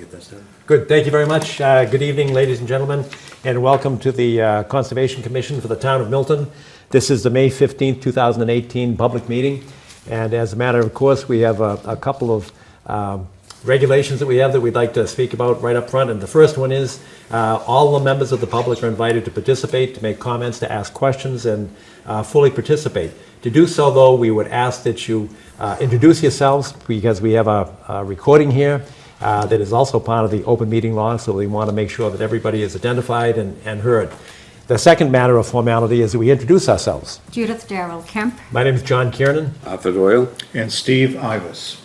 get that started. Good, thank you very much. Good evening, ladies and gentlemen, and welcome to the Conservation Commission for the Town of Milton. This is the May 15th, 2018 public meeting, and as a matter of course, we have a couple of regulations that we have that we'd like to speak about right up front, and the first one is all the members of the public are invited to participate, to make comments, to ask questions, and fully participate. To do so, though, we would ask that you introduce yourselves, because we have a recording here that is also part of the open meeting law, so we want to make sure that everybody is identified and heard. The second matter of formality is that we introduce ourselves. Judith Darrell Kemp. My name is John Kiernan. Arthur Doyle. And Steve Ivas.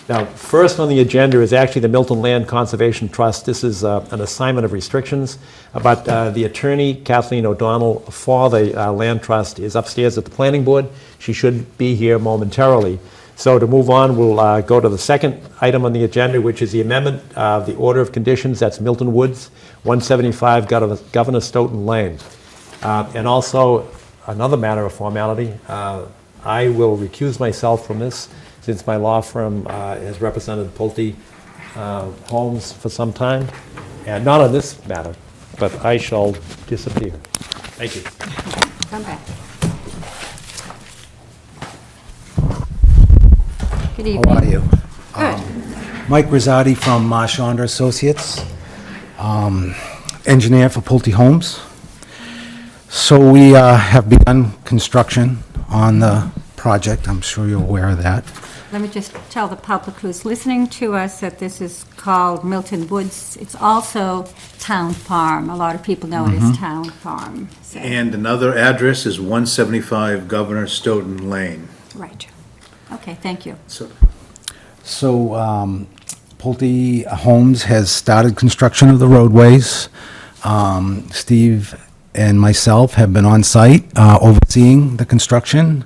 Now, first on the agenda is actually the Milton Land Conservation Trust. This is an assignment of restrictions, but the attorney, Kathleen O'Donnell, for the Land Trust is upstairs at the planning board. She should be here momentarily. So to move on, we'll go to the second item on the agenda, which is the amendment of the order of conditions. That's Milton Woods, 175 Governor Stoughton Lane. And also, another matter of formality, I will recuse myself from this, since my law firm has represented Pulte Homes for some time, and not on this matter, but I shall disappear. Thank you. Come back. Good evening. How are you? Good. Mike Rosati from Chandra Associates, engineer for Pulte Homes. So we have begun construction on the project. I'm sure you're aware of that. Let me just tell the public who's listening to us that this is called Milton Woods. It's also Town Farm. A lot of people know it as Town Farm. So- And another address is 175 Governor Stoughton Lane. Right. Okay, thank you. So Pulte Homes has started construction of the roadways. Steve and myself have been on site overseeing the construction.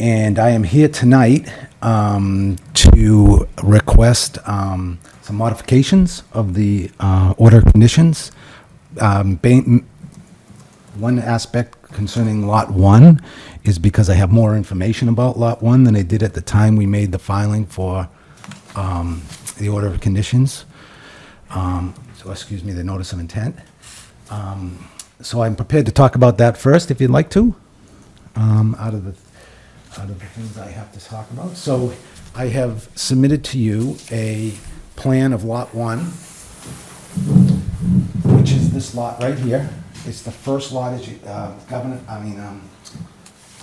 And I am here tonight to request some modifications of the order of conditions. One aspect concerning Lot 1 is because I have more information about Lot 1 than I did at the time we made the filing for the order of conditions. The notice of intent. So I'm prepared to talk about that first, if you'd like to, out of the things I have to talk about. So I have submitted to you a plan of Lot 1, which is this lot right here. It's the first lot as you,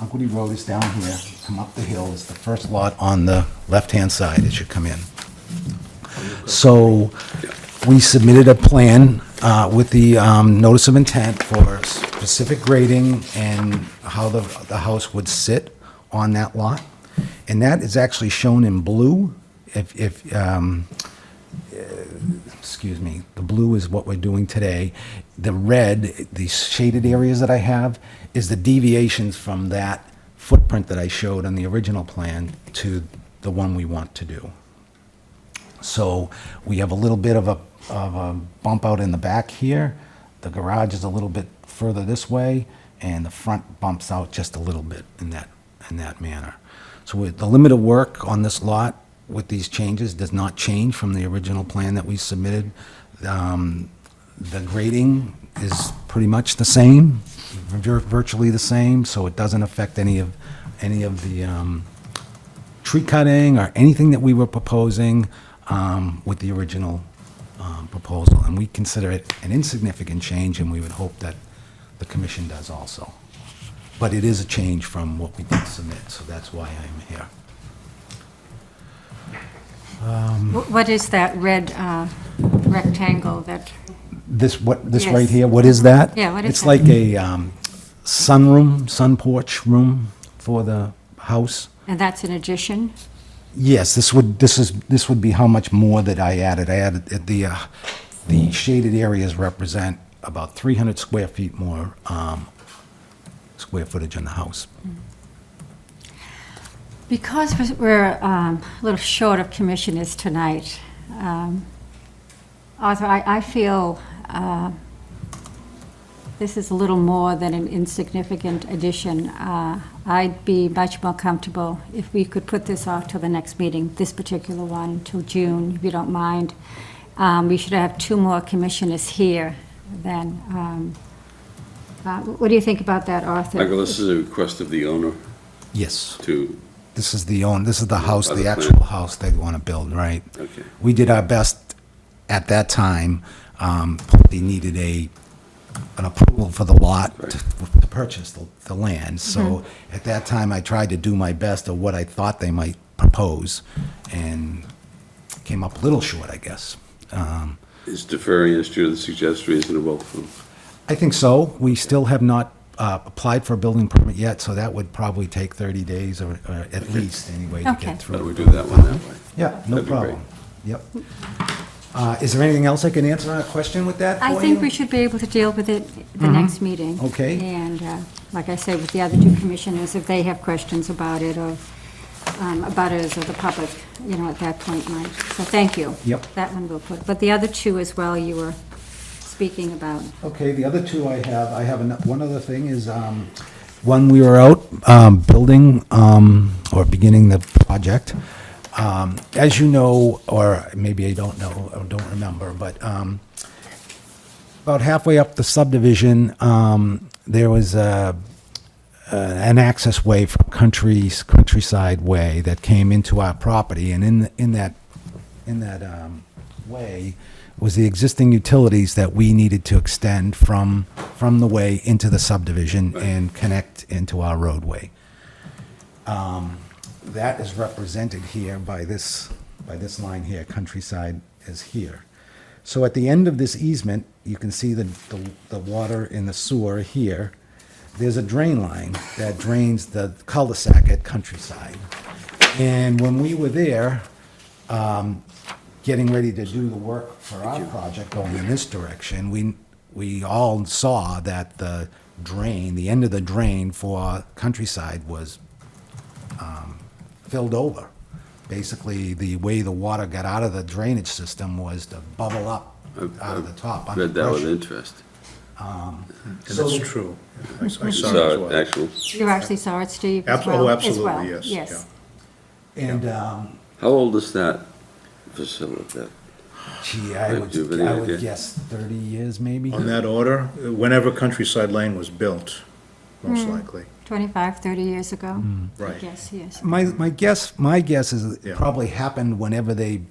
Uncle Road is down here. Come up the hill. It's the first lot on the left-hand side as you come in. So we submitted a plan with the notice of intent for specific grading and how the house would sit on that lot, and that is actually shown in blue. Excuse me, the blue is what we're doing today. The red, the shaded areas that I have, is the deviations from that footprint that I showed on the original plan to the one we want to do. So we have a little bit of a bump out in the back here. The garage is a little bit further this way, and the front bumps out just a little bit in that manner. So the limit of work on this lot with these changes does not change from the original plan that we submitted. The grading is pretty much the same, virtually the same, so it doesn't affect any of the tree cutting or anything that we were proposing with the original proposal. And we consider it an insignificant change, and we would hope that the commission does also. But it is a change from what we did submit, so that's why I'm here. What is that red rectangle that, This Yes. right here, what is that? Yeah, what is It's that? like a sun porch room for the house. and that's an addition? Yes, this would be how much more that I added. I added the shaded areas represent about 300 square feet more square footage in the house. Because we're a little short of commissioners tonight, Arthur, I feel this is a little more than an insignificant addition. I'd be much more comfortable if we could put this off till the next meeting, this particular one, till June, if you don't mind. We should have 2 more commissioners here then. What do you think about that, Arthur? Michael, this is a request of the owner Yes. to, This is the house, By the the plan. actual house they want to build, right? okay. We did our best at that time. They needed an approval for the lot Right. to purchase the land. So at that time, I tried to do my best of what I thought they might propose, and came up a little short, I guess. Is deferring as Judith suggests reasonable? I think so. We still have not applied for a building permit yet, so that would probably take 30 days or at least anyway to Okay. get through. Why don't we do that one that way? Yeah, no That'd be great. problem. Yep. Is there anything else I can answer on a question with that for I you? think we should be able to deal with it the next meeting. Okay. And like I said, with the other 2 commissioners, if they have questions about it, or abutters or the public, at that point, Mike. So thank you. Yep. That one we'll put, but the other 2 as well you were speaking about. Okay, the other 2 I have one other thing is, when we were out building or beginning the project, as you know, or maybe I don't know or don't remember, but about halfway up the subdivision, there was an access way from Countryside Way that came into our property, and in that way was the existing utilities that we needed to extend from the way into the subdivision and connect into our roadway. That is represented here by this line here. Countryside is here. So at the end of this easement, you can see the water in the sewer here. There's a drain line that drains the cul-de-sac at Countryside. And when we were there, getting ready to do the work for our project going in this direction, we all saw that the end of the drain for Countryside was filled over. Basically, the way the water got out of the drainage system was to bubble up out of the top under Read that with pressure. interest. And So- that's true. I saw it as Saw well. it, actual. You actually saw it, Steve, as Abso- well? oh, as absolutely, well. yes, Yes. And, How old is that facility? gee, Right, do you have any I would idea? guess 30 years maybe. On that order, whenever Countryside Lane was built, most likely. 25, 30 years ago? I Right. guess, yes. My guess is it Yeah. probably happened whenever they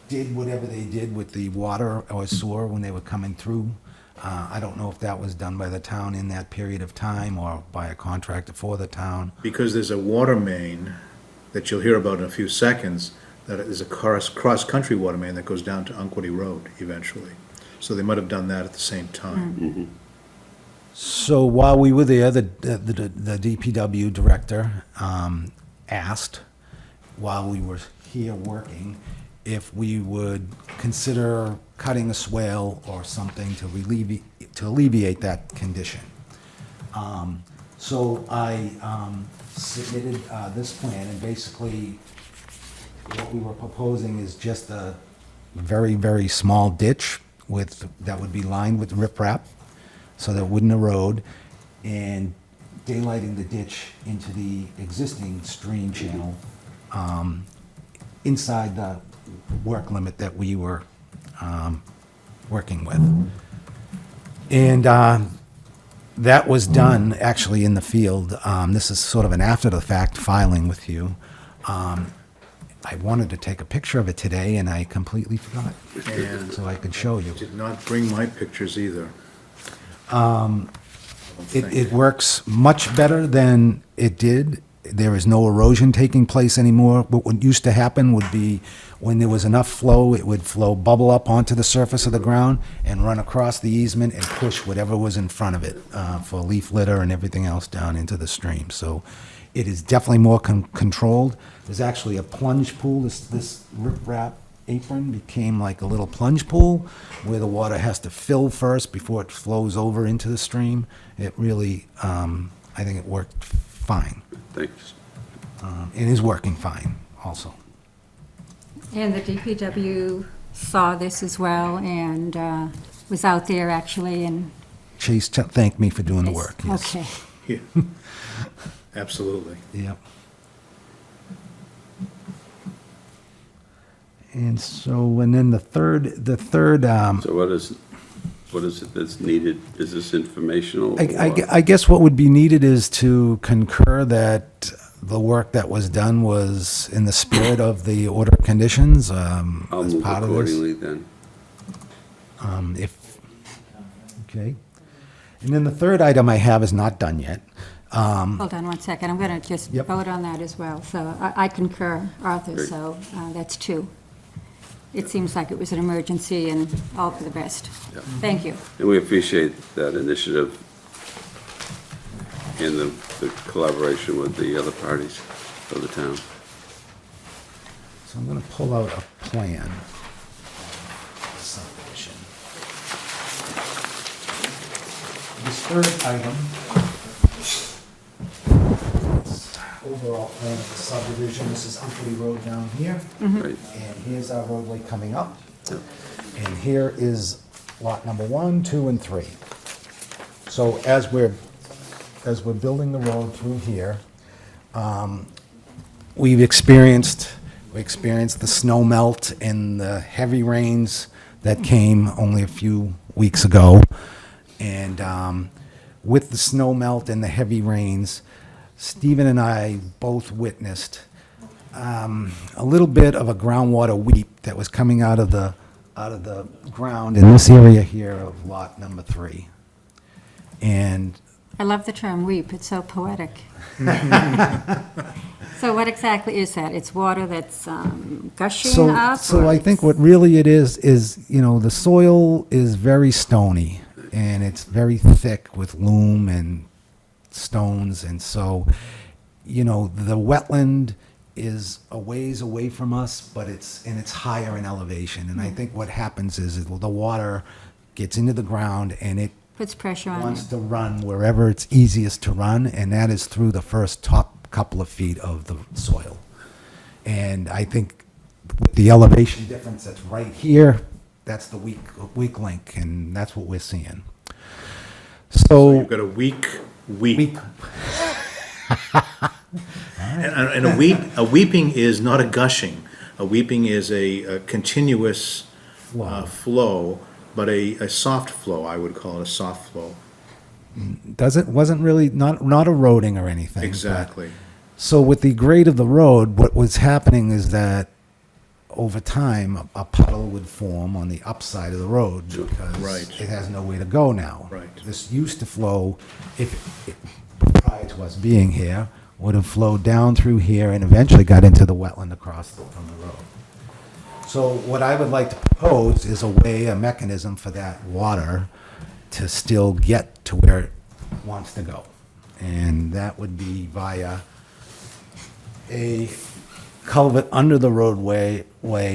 did whatever they did with the water or sewer when they were coming through. I don't know if that was done by the town in that period of time or by a contractor for the town. Because there's a water main that you'll hear about in a few seconds, that is a cross-country water main that goes down to Unquity Road eventually. So they might have done that at the same time. So while we were there, the DPW director asked, while we were here working, if we would consider cutting a swale or something to alleviate that condition. So I submitted this plan, and basically what we were proposing is just a very, very small ditch that would be lined with riprap, so that it wouldn't erode, and daylighting the ditch into the existing stream channel inside the work limit that we were working with. And that was done actually in the field. This is sort of an after-the-fact filing with you. I wanted to take a picture of it today, and I completely forgot, And so I could show you. did not bring my pictures either. It works much better than it did. There is no erosion taking place anymore. What used to happen would be when there was enough flow, it would bubble up onto the surface of the ground and run across the easement and push whatever was in front of it for leaf litter and everything else down into the stream. So it is definitely more controlled. There's actually a plunge pool. This riprap apron became like a little plunge pool where the water has to fill first before it flows over into the stream. It really, I think it worked fine. Thanks. It is working fine also. And the DPW saw this as well and was out there actually and Chase thanked me for doing the work. Yes. Okay. Yeah. Absolutely. Yep. And so, and then the third, So what is it that's needed? Is this informational? I guess what would be needed is to concur that the work that was done was in the spirit of the order of conditions, I'll as move part of this. accordingly then. Okay. And then the third item I have is not done yet. Hold on one second, I'm going to just Yep. vote on that as well. So I concur, Arthur, Great. so that's 2. It seems like it was an emergency and all for the best. Yep. Thank you. And we appreciate that initiative and the collaboration with the other parties of the town. So I'm going to pull out a plan. Subdivision. This third item, is overall plan of the subdivision. This is Unkley Road down here. Right? And here's our roadway coming up. Yep. And here is lot number 1, 2, and 3. So as we're building the road through here, we experienced the snow melt and the heavy rains that came only a few weeks ago. And with the snow melt and the heavy rains, Stephen and I both witnessed a little bit of a groundwater weep that was coming out of the ground in this area here of lot number 3. And I love the term weep, it's so poetic. So what exactly is that? It's water that's gushing up? So or I think it's- what really it is, the soil is very stony, and it's very thick with loam and stones, and so, the wetland is a ways away from us, but it's higher in elevation, and I think what happens is the water gets into the ground, and it Puts pressure on wants it. to run wherever it's easiest to run, and that is through the first top couple of feet of the soil. And I think with the elevation difference that's right here, that's the weak link, and that's what we're seeing. So, You've got a weak weep. weak, And a weeping is not a gushing. A weeping is a continuous flow, but a soft flow, I would call it a soft flow. wasn't really, not eroding or anything. but- Exactly. So with the grade of the road, what was happening is that over time, a puddle would form on the upside of the road because Right. it has no way to go now. Right. This used to flow, prior to us being here, would have flowed down through here and eventually got into the wetland across from the road. So what I would like to propose is a mechanism for that water to still get to where it wants to go. And that would be via a culvert under the roadway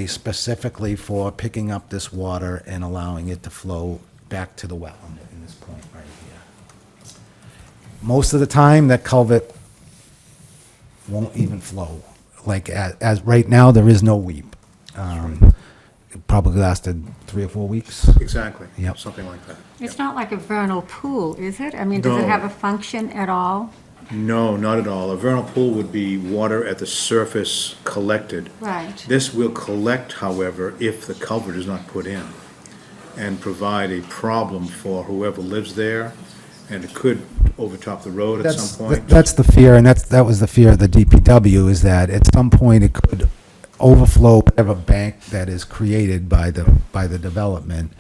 specifically for picking up this water and allowing it to flow back to the wetland in this point right here. Most of the time, that culvert won't even flow. Like as right now, there is no weep. It probably lasted 3 or 4 weeks. Exactly. Yep. Something like that. It's not like a vernal pool, is it? I mean, does it No. have a function at all? No, not at all. A vernal pool would be water at the surface collected. Right. This will collect, however, if the culvert is not put in, and provide a problem for whoever lives there, and it could overtop the road at some point. That's the fear, and that was the fear of the DPW, is that at some point it could overflow whatever bank that is created by the development,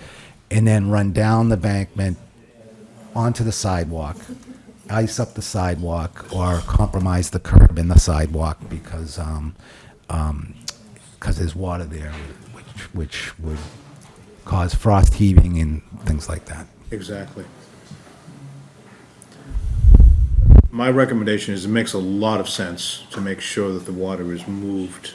and then run down the embankment onto the sidewalk, ice up the sidewalk, or compromise the curb in the sidewalk because there's water there, which would cause frost heaving and things like that. Exactly. My recommendation is it makes a lot of sense to make sure that the water is moved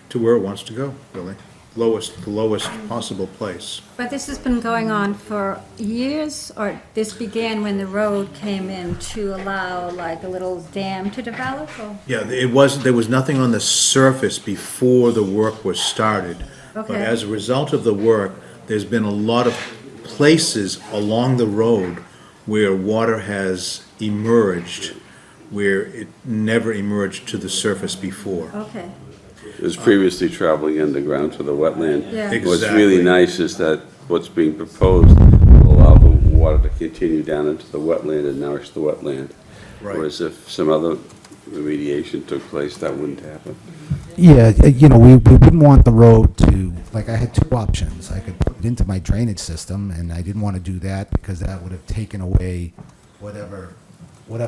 to where it wants to go, really. The lowest possible place. But this has been going on for years, or this began when the road came in to allow like a little dam to develop? Or? Yeah, there was nothing on the surface before the work was started. But Okay. as a result of the work, there's been a lot of places along the road where water has emerged, where it never emerged to the surface before. Okay, It was previously traveling underground to the wetland. Yeah. What's really Exactly. nice is that what's being proposed will allow the water to continue down into the wetland and nourish the wetland. Right. Whereas if some other remediation took place, that wouldn't happen. Yeah, we wouldn't want the road to, like, I had two options. I could put it into my drainage system, and I didn't want to do that because that would have taken away whatever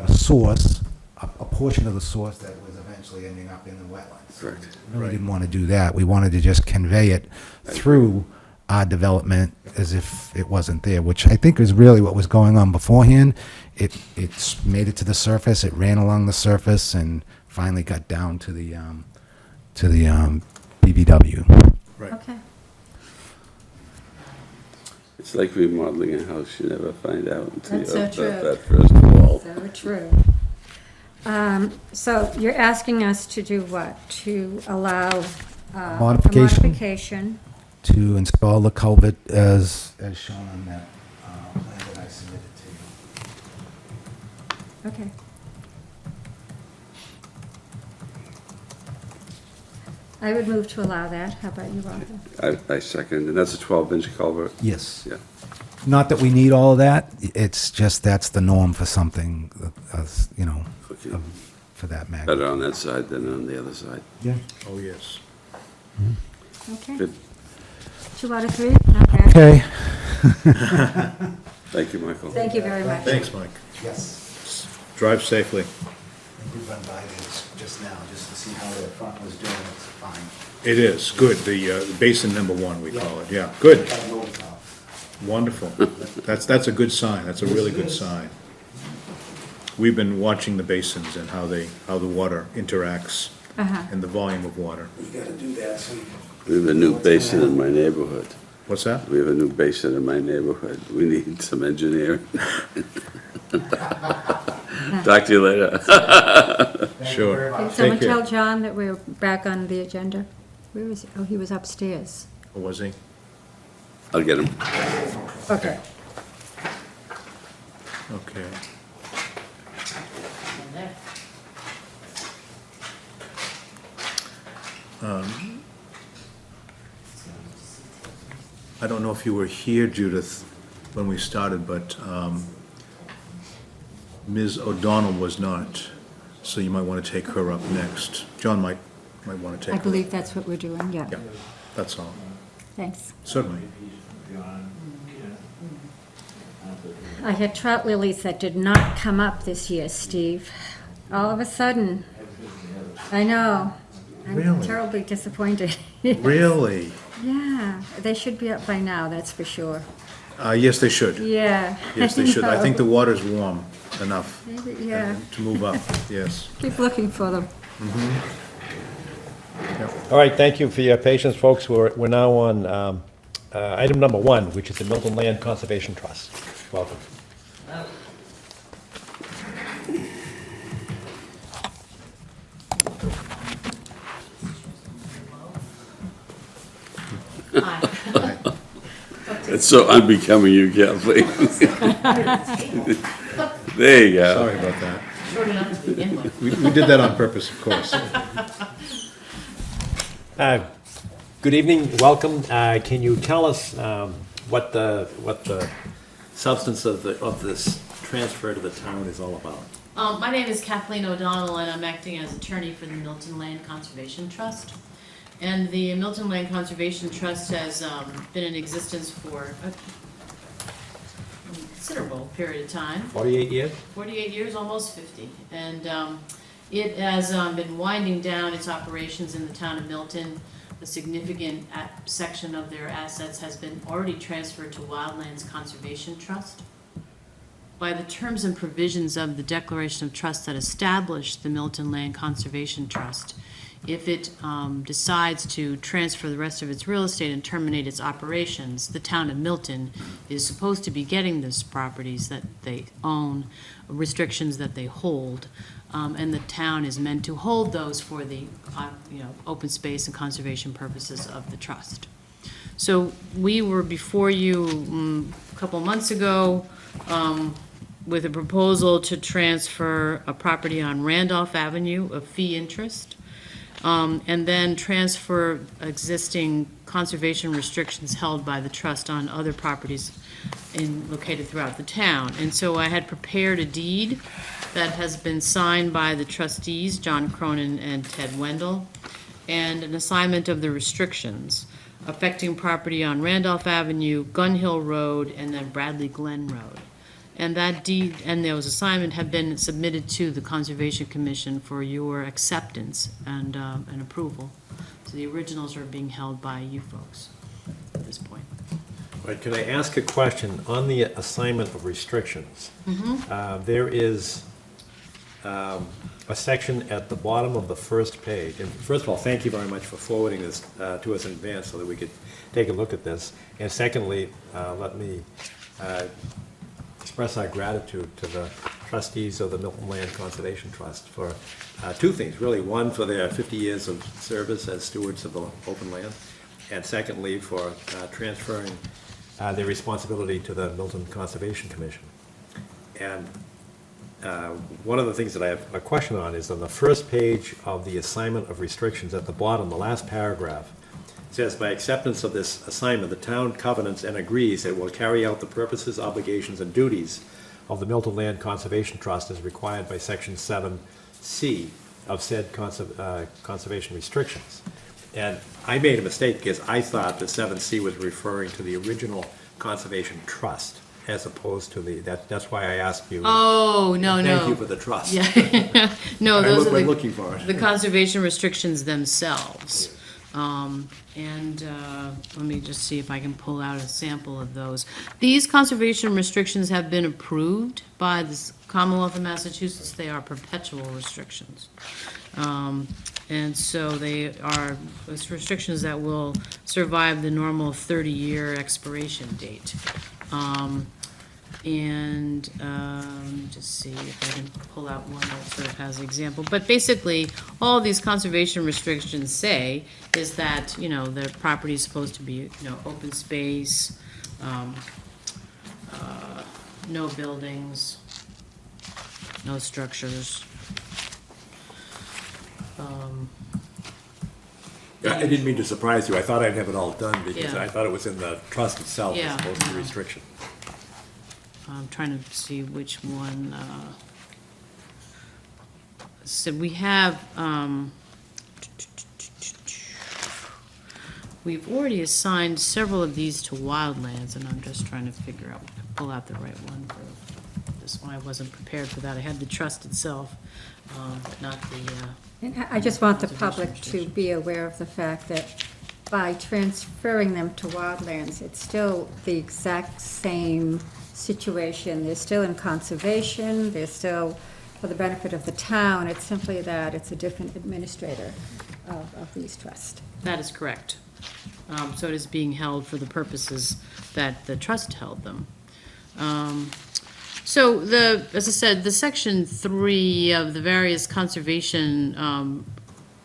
source, a portion of the source that was eventually ending up in the wetlands. Correct. We really didn't want to do that. We wanted to just convey it through our development as if it wasn't there, which I think is really what was going on beforehand. It's made it to the surface, it ran along the surface, and finally got down to the BBW. Right. okay. It's like remodeling a house, you never find out until you That's so have true. that first wall. So true. So you're asking us to do what? To allow a Modification. modification? To install the culvert as shown on that plan that I submitted to you. Okay. I would move to allow that. How about you, Arthur? I second, and that's a 12-inch culvert. Yes. Yeah. Not that we need all of that, it's just that's the norm for something, Okay. for that magnitude. Better on that side than on the other side. Yeah. Oh, yes. Okay. Good. 2 out of 3? Not bad. Okay. Thank you, Michael. Thank you very much. Thanks, Mike. Yes. Drive safely. I did run by this just now, just to see how the front was doing, it's fine. It is, good, the basin number 1, we call it, yeah, good, wonderful. That's a good sign, that's a really good sign. We've been watching the basins and how the water interacts and the volume of water. You gotta do that, so you We have a new basin in my neighborhood. What's that? We have a new basin in my neighborhood. We need some engineering. Talk to you later. Sure. Can Take someone care. tell John that we're back on the agenda? Where is he? Oh, he was upstairs. Or was he? I'll get him. Okay. Okay. I don't know if you were here, Judith, when we started, but Ms. O'Donnell was not, so you might want to take her up next. John might want to take I her. believe that's what we're doing, yeah. Yeah, that's all. Thanks. Certainly. I had trout lilies that did not come up this year, Steve. All of a sudden. I know. I'm Really? terribly disappointed. Really? Yeah, they should be up by now, that's for sure. Yes, they should. Yeah. Yes, they should. I think the water's warm enough Maybe, yeah. to move up, yes. Keep looking for them. All right, thank you for your patience, folks. We're now on item number 1, which is the Milton Land Conservation Trust. Welcome. It's so unbecoming you, Kathleen. There you go. Sorry about that. Short enough to begin with. We did that on purpose, of course. Good evening, welcome. Can you tell us what the substance of this transfer to the town is all about? My name is Kathleen O'Donnell, and I'm acting as attorney for the Milton Land Conservation Trust. And the Milton Land Conservation Trust has been in existence for a considerable period of time. 48 years? 48 years, almost 50. And it has been winding down its operations in the town of Milton. A significant section of their assets has been already transferred to Wildlands Conservation Trust. By the terms and provisions of the Declaration of Trust that established the Milton Land Conservation Trust, if it decides to transfer the rest of its real estate and terminate its operations, the town of Milton is supposed to be getting those properties that they own, restrictions that they hold, and the town is meant to hold those for the open space and conservation purposes of the trust. So we were before you a couple months ago with a proposal to transfer a property on Randolph Avenue of fee interest, and then transfer existing conservation restrictions held by the trust on other properties located throughout the town. And so I had prepared a deed that has been signed by the trustees, John Cronin and Ted Wendell, and an assignment of the restrictions affecting property on Randolph Avenue, Gun Hill Road, and then Bradley Glen Road. And that deed and those assignment have been submitted to the Conservation Commission for your acceptance and approval. So the originals are being held by you folks at this point. Right, can I ask a question on the assignment of restrictions? There is a section at the bottom of the first page. And first of all, thank you very much for forwarding this to us in advance so that we could take a look at this. And secondly, let me express our gratitude to the trustees of the Milton Land Conservation Trust for two things, really. One, for their 50 years of service as stewards of the open land, and secondly, for transferring their responsibility to the Milton Conservation Commission. And one of the things that I have a question on is on the first page of the assignment of restrictions at the bottom, the last paragraph, says, by acceptance of this assignment, the town covenants and agrees that it will carry out the purposes, obligations, and duties of the Milton Land Conservation Trust as required by Section 7C of said conservation restrictions. And I made a mistake because I thought the 7C was referring to the original Conservation Trust as opposed to that's why I asked you. Oh, no, no. Thank you for the trust. Yeah. No, those are We're looking for it. the conservation restrictions themselves. Let me just see if I can pull out a sample of those. These conservation restrictions have been approved by the Commonwealth of Massachusetts. They are perpetual restrictions. And so they are restrictions that will survive the normal 30-year expiration date. Let me just see if I can pull out one that sort of has an example. But basically, all these conservation restrictions say is that, the property is supposed to be, open space, no buildings, no structures. I didn't mean to surprise you. I thought I'd have it all done because Yeah. I thought it was in the trust itself Yeah. as opposed to the restriction. I'm trying to see which one, so we have, we've already assigned several of these to wildlands, and I'm just trying to figure out, pull out the right one for this one. I wasn't prepared for that. I had the trust itself, but not the, And I just want the public to be aware of the fact that by transferring them to wildlands, it's still the exact same situation. They're still in conservation, they're still for the benefit of the town. It's simply that it's a different administrator of these trusts. that is correct. So it is being held for the purposes that the trust held them. So as I said, the section 3 of the various conservation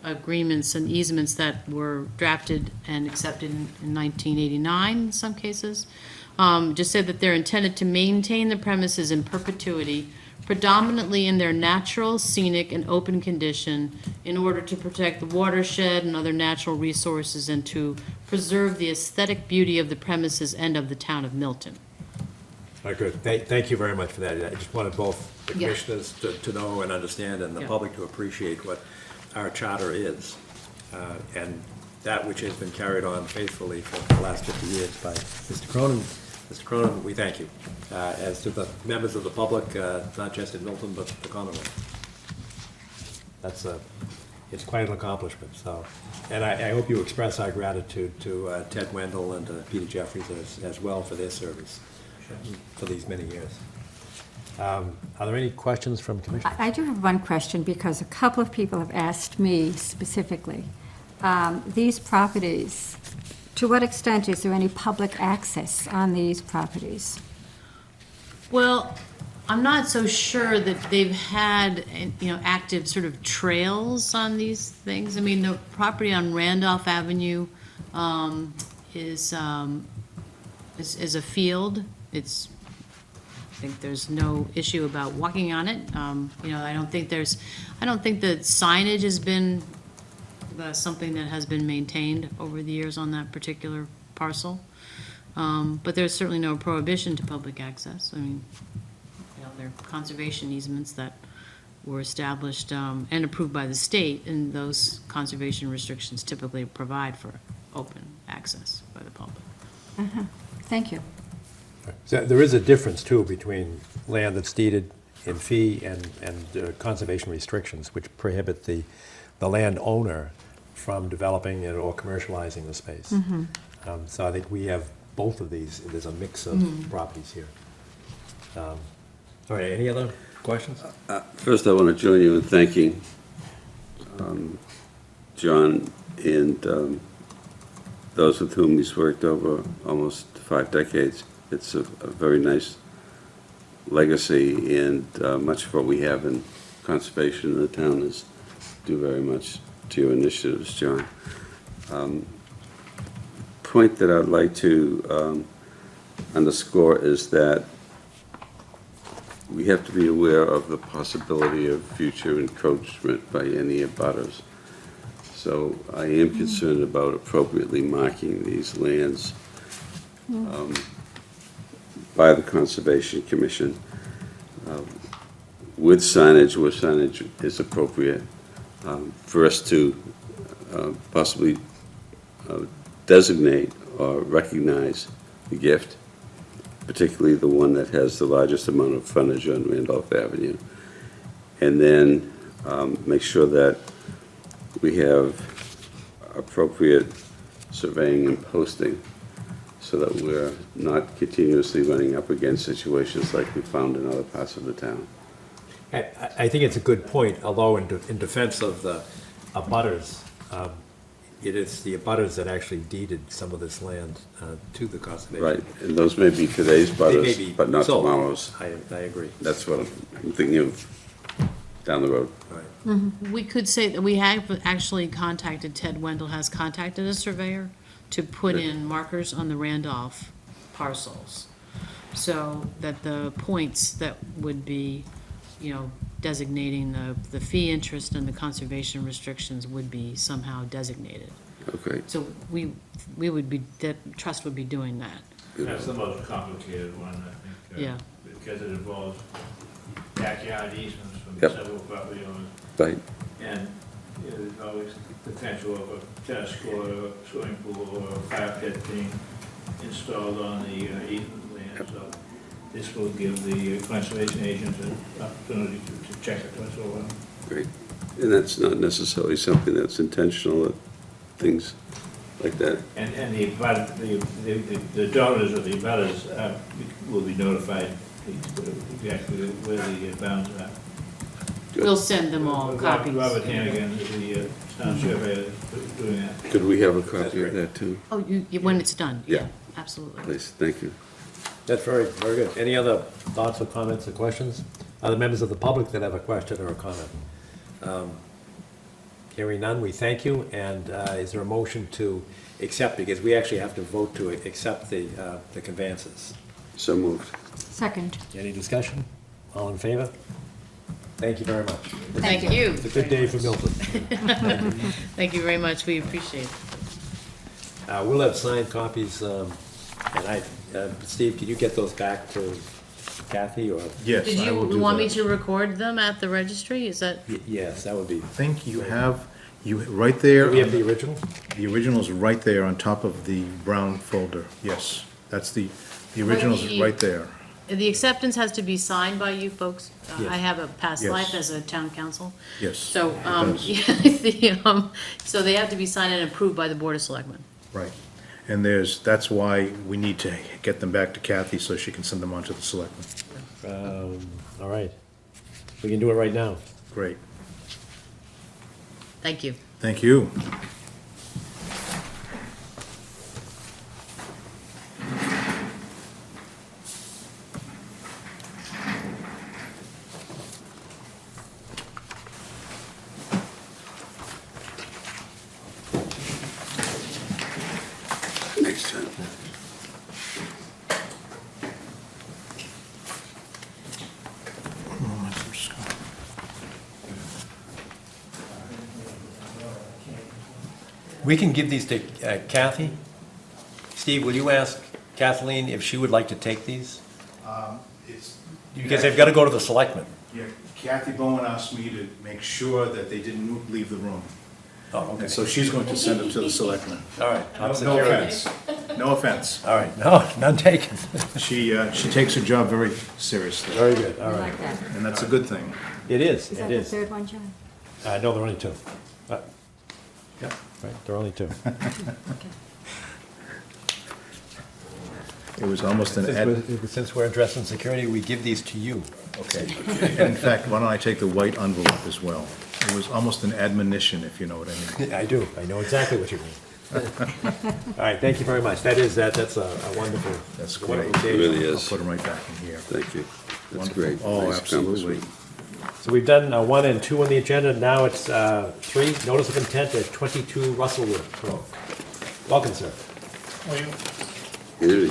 agreements and easements that were drafted and accepted in 1989 in some cases, just said that they're intended to maintain the premises in perpetuity, predominantly in their natural, scenic, and open condition in order to protect the watershed and other natural resources and to preserve the aesthetic beauty of the premises and of the town of Milton. All right, good. Thank you very much for that. I just wanted both the Yeah. commissioners to know and understand and the Yeah. public to appreciate what our charter is. And that which has been carried on faithfully for the last 50 years by Mr. Cronin. Mr. Cronin, we thank you. As to the members of the public, not just in Milton, but the Commonwealth. It's quite an accomplishment, so. And I hope you express our gratitude to Ted Wendell and to Peter Jeffries as well for their service for these many years. Are there any questions from commissioners? I do have one question because a couple of people have asked me specifically. These properties, to what extent is there any public access on these properties? Well, I'm not so sure that they've had, active sort of trails on these things. I mean, the property on Randolph Avenue is a field. It's think there's no issue about walking on it. You know, I don't think that signage has been something that has been maintained over the years on that particular parcel. But there's certainly no prohibition to public access. I mean, you know, there are conservation easements that were established and approved by the state, and those conservation restrictions typically provide for open access by the public. Thank you. So there is a difference, too, between land that's deeded in fee and conservation restrictions, which prohibit the landowner from developing it or commercializing the space. So I think we have both of these. There's a mix of properties here. All right, any other questions? First, I want to join you in thanking John and those with whom he's worked over almost 5 decades. It's a very nice legacy, and much of what we have in conservation in the town is due very much to your initiatives, John. Point that I'd like to underscore is that we have to be aware of the possibility of future encroachment by any abutters. So I am concerned about appropriately marking these lands by the Conservation Commission with signage, where signage is appropriate, for us to possibly designate or recognize the gift, particularly the one that has the largest amount of frontage on Randolph Avenue. And then make sure that we have appropriate surveying and posting so that we're not continuously running up against situations like we found in other parts of the town. I think it's a good point, although in defense of the abutters, it is the abutters that actually deeded some of this land to the conservation. Right, and those may be today's They may butters, be but not sold. tomorrow's. I agree. That's what I'm thinking of down the road. Right. We could say that we have actually contacted, Ted Wendell has contacted a surveyor to put in markers on the Randolph parcels, so that the points that would be, you know, designating the fee interest and the conservation restrictions would be somehow designated. Okay, So we would be, the trust would be doing that. That's the most complicated one, I think. Yeah. Because it involves backyard easements from Yep. several property owners. right, And you know, there's always the potential of a tennis court or a swimming pool or a fire pit being installed on the easement land. So this will give the conservation agents an opportunity to check it once in a while. great. And that's not necessarily something that's intentional, that things like that. And the donors or the abutters will be notified exactly where the bounds are. We'll send them all copies. Robert Hannigan, the town surveyor, is doing that. Could we have a copy of that too, Oh, when it's done, yeah, Yeah. absolutely. please? Thank you. That's very good. Any other thoughts or comments or questions? Other members of the public that have a question or a comment? Hearing none, we thank you, and is there a motion to accept, because we actually have to vote to accept the conveyances. So moved. Second. Any discussion? All in favor? Thank you very much. Thank you. It's a good day for Milton. Thank you very much, we appreciate it. We'll have signed copies, and Steve, can you get those back to Kathy, or? Yes, Did I will you do want me that. to record them at the registry, is that? Yes, that would be. I think you have, right there. Do we have the original? The original's right there on top of the brown folder. Yes, that's the original's the- right there. The acceptance has to be signed by you folks. Yes. I have a past Yes. life as a town council. Yes. So, it does. so they have to be signed and approved by the Board of Selectmen. Right. And that's why we need to get them back to Kathy so she can send them on to the selectmen. All right. We can do it right now. Great. Thank you. Thank you. Next time. We can give these to Kathy. Steve, will you ask Kathleen if she would like to take these? It's. Because they've got to go to the selectmen. Yeah, Kathy Bowen asked me to make sure that they didn't leave the room. Oh, okay. And so she's going to send them to the selectmen. All right. No Opposite jury. offense. No offense. All right, no, none taken. She takes her job very seriously, Very good, all I right. like that. and that's a good thing. It is, Is that it the is. third one, John? No, there are only two. Yeah, right, there are only two. It was almost an Since we're addressing security, we give these to you. okay. And in fact, why don't I take the white envelope as well? It was almost an admonition, if you know what I mean. I do, I know exactly what you mean. All right, thank you very much. That's a wonderful. That's wonderful great. It occasion. really I'll is. put them right back in here. Thank you. That's Wonderful. great. Oh, Nice absolutely. accomplishment. So we've done 1 and 2 on the agenda, now it's 3, notice of intent at 22 Russellwood Road. Welcome, sir. Henry,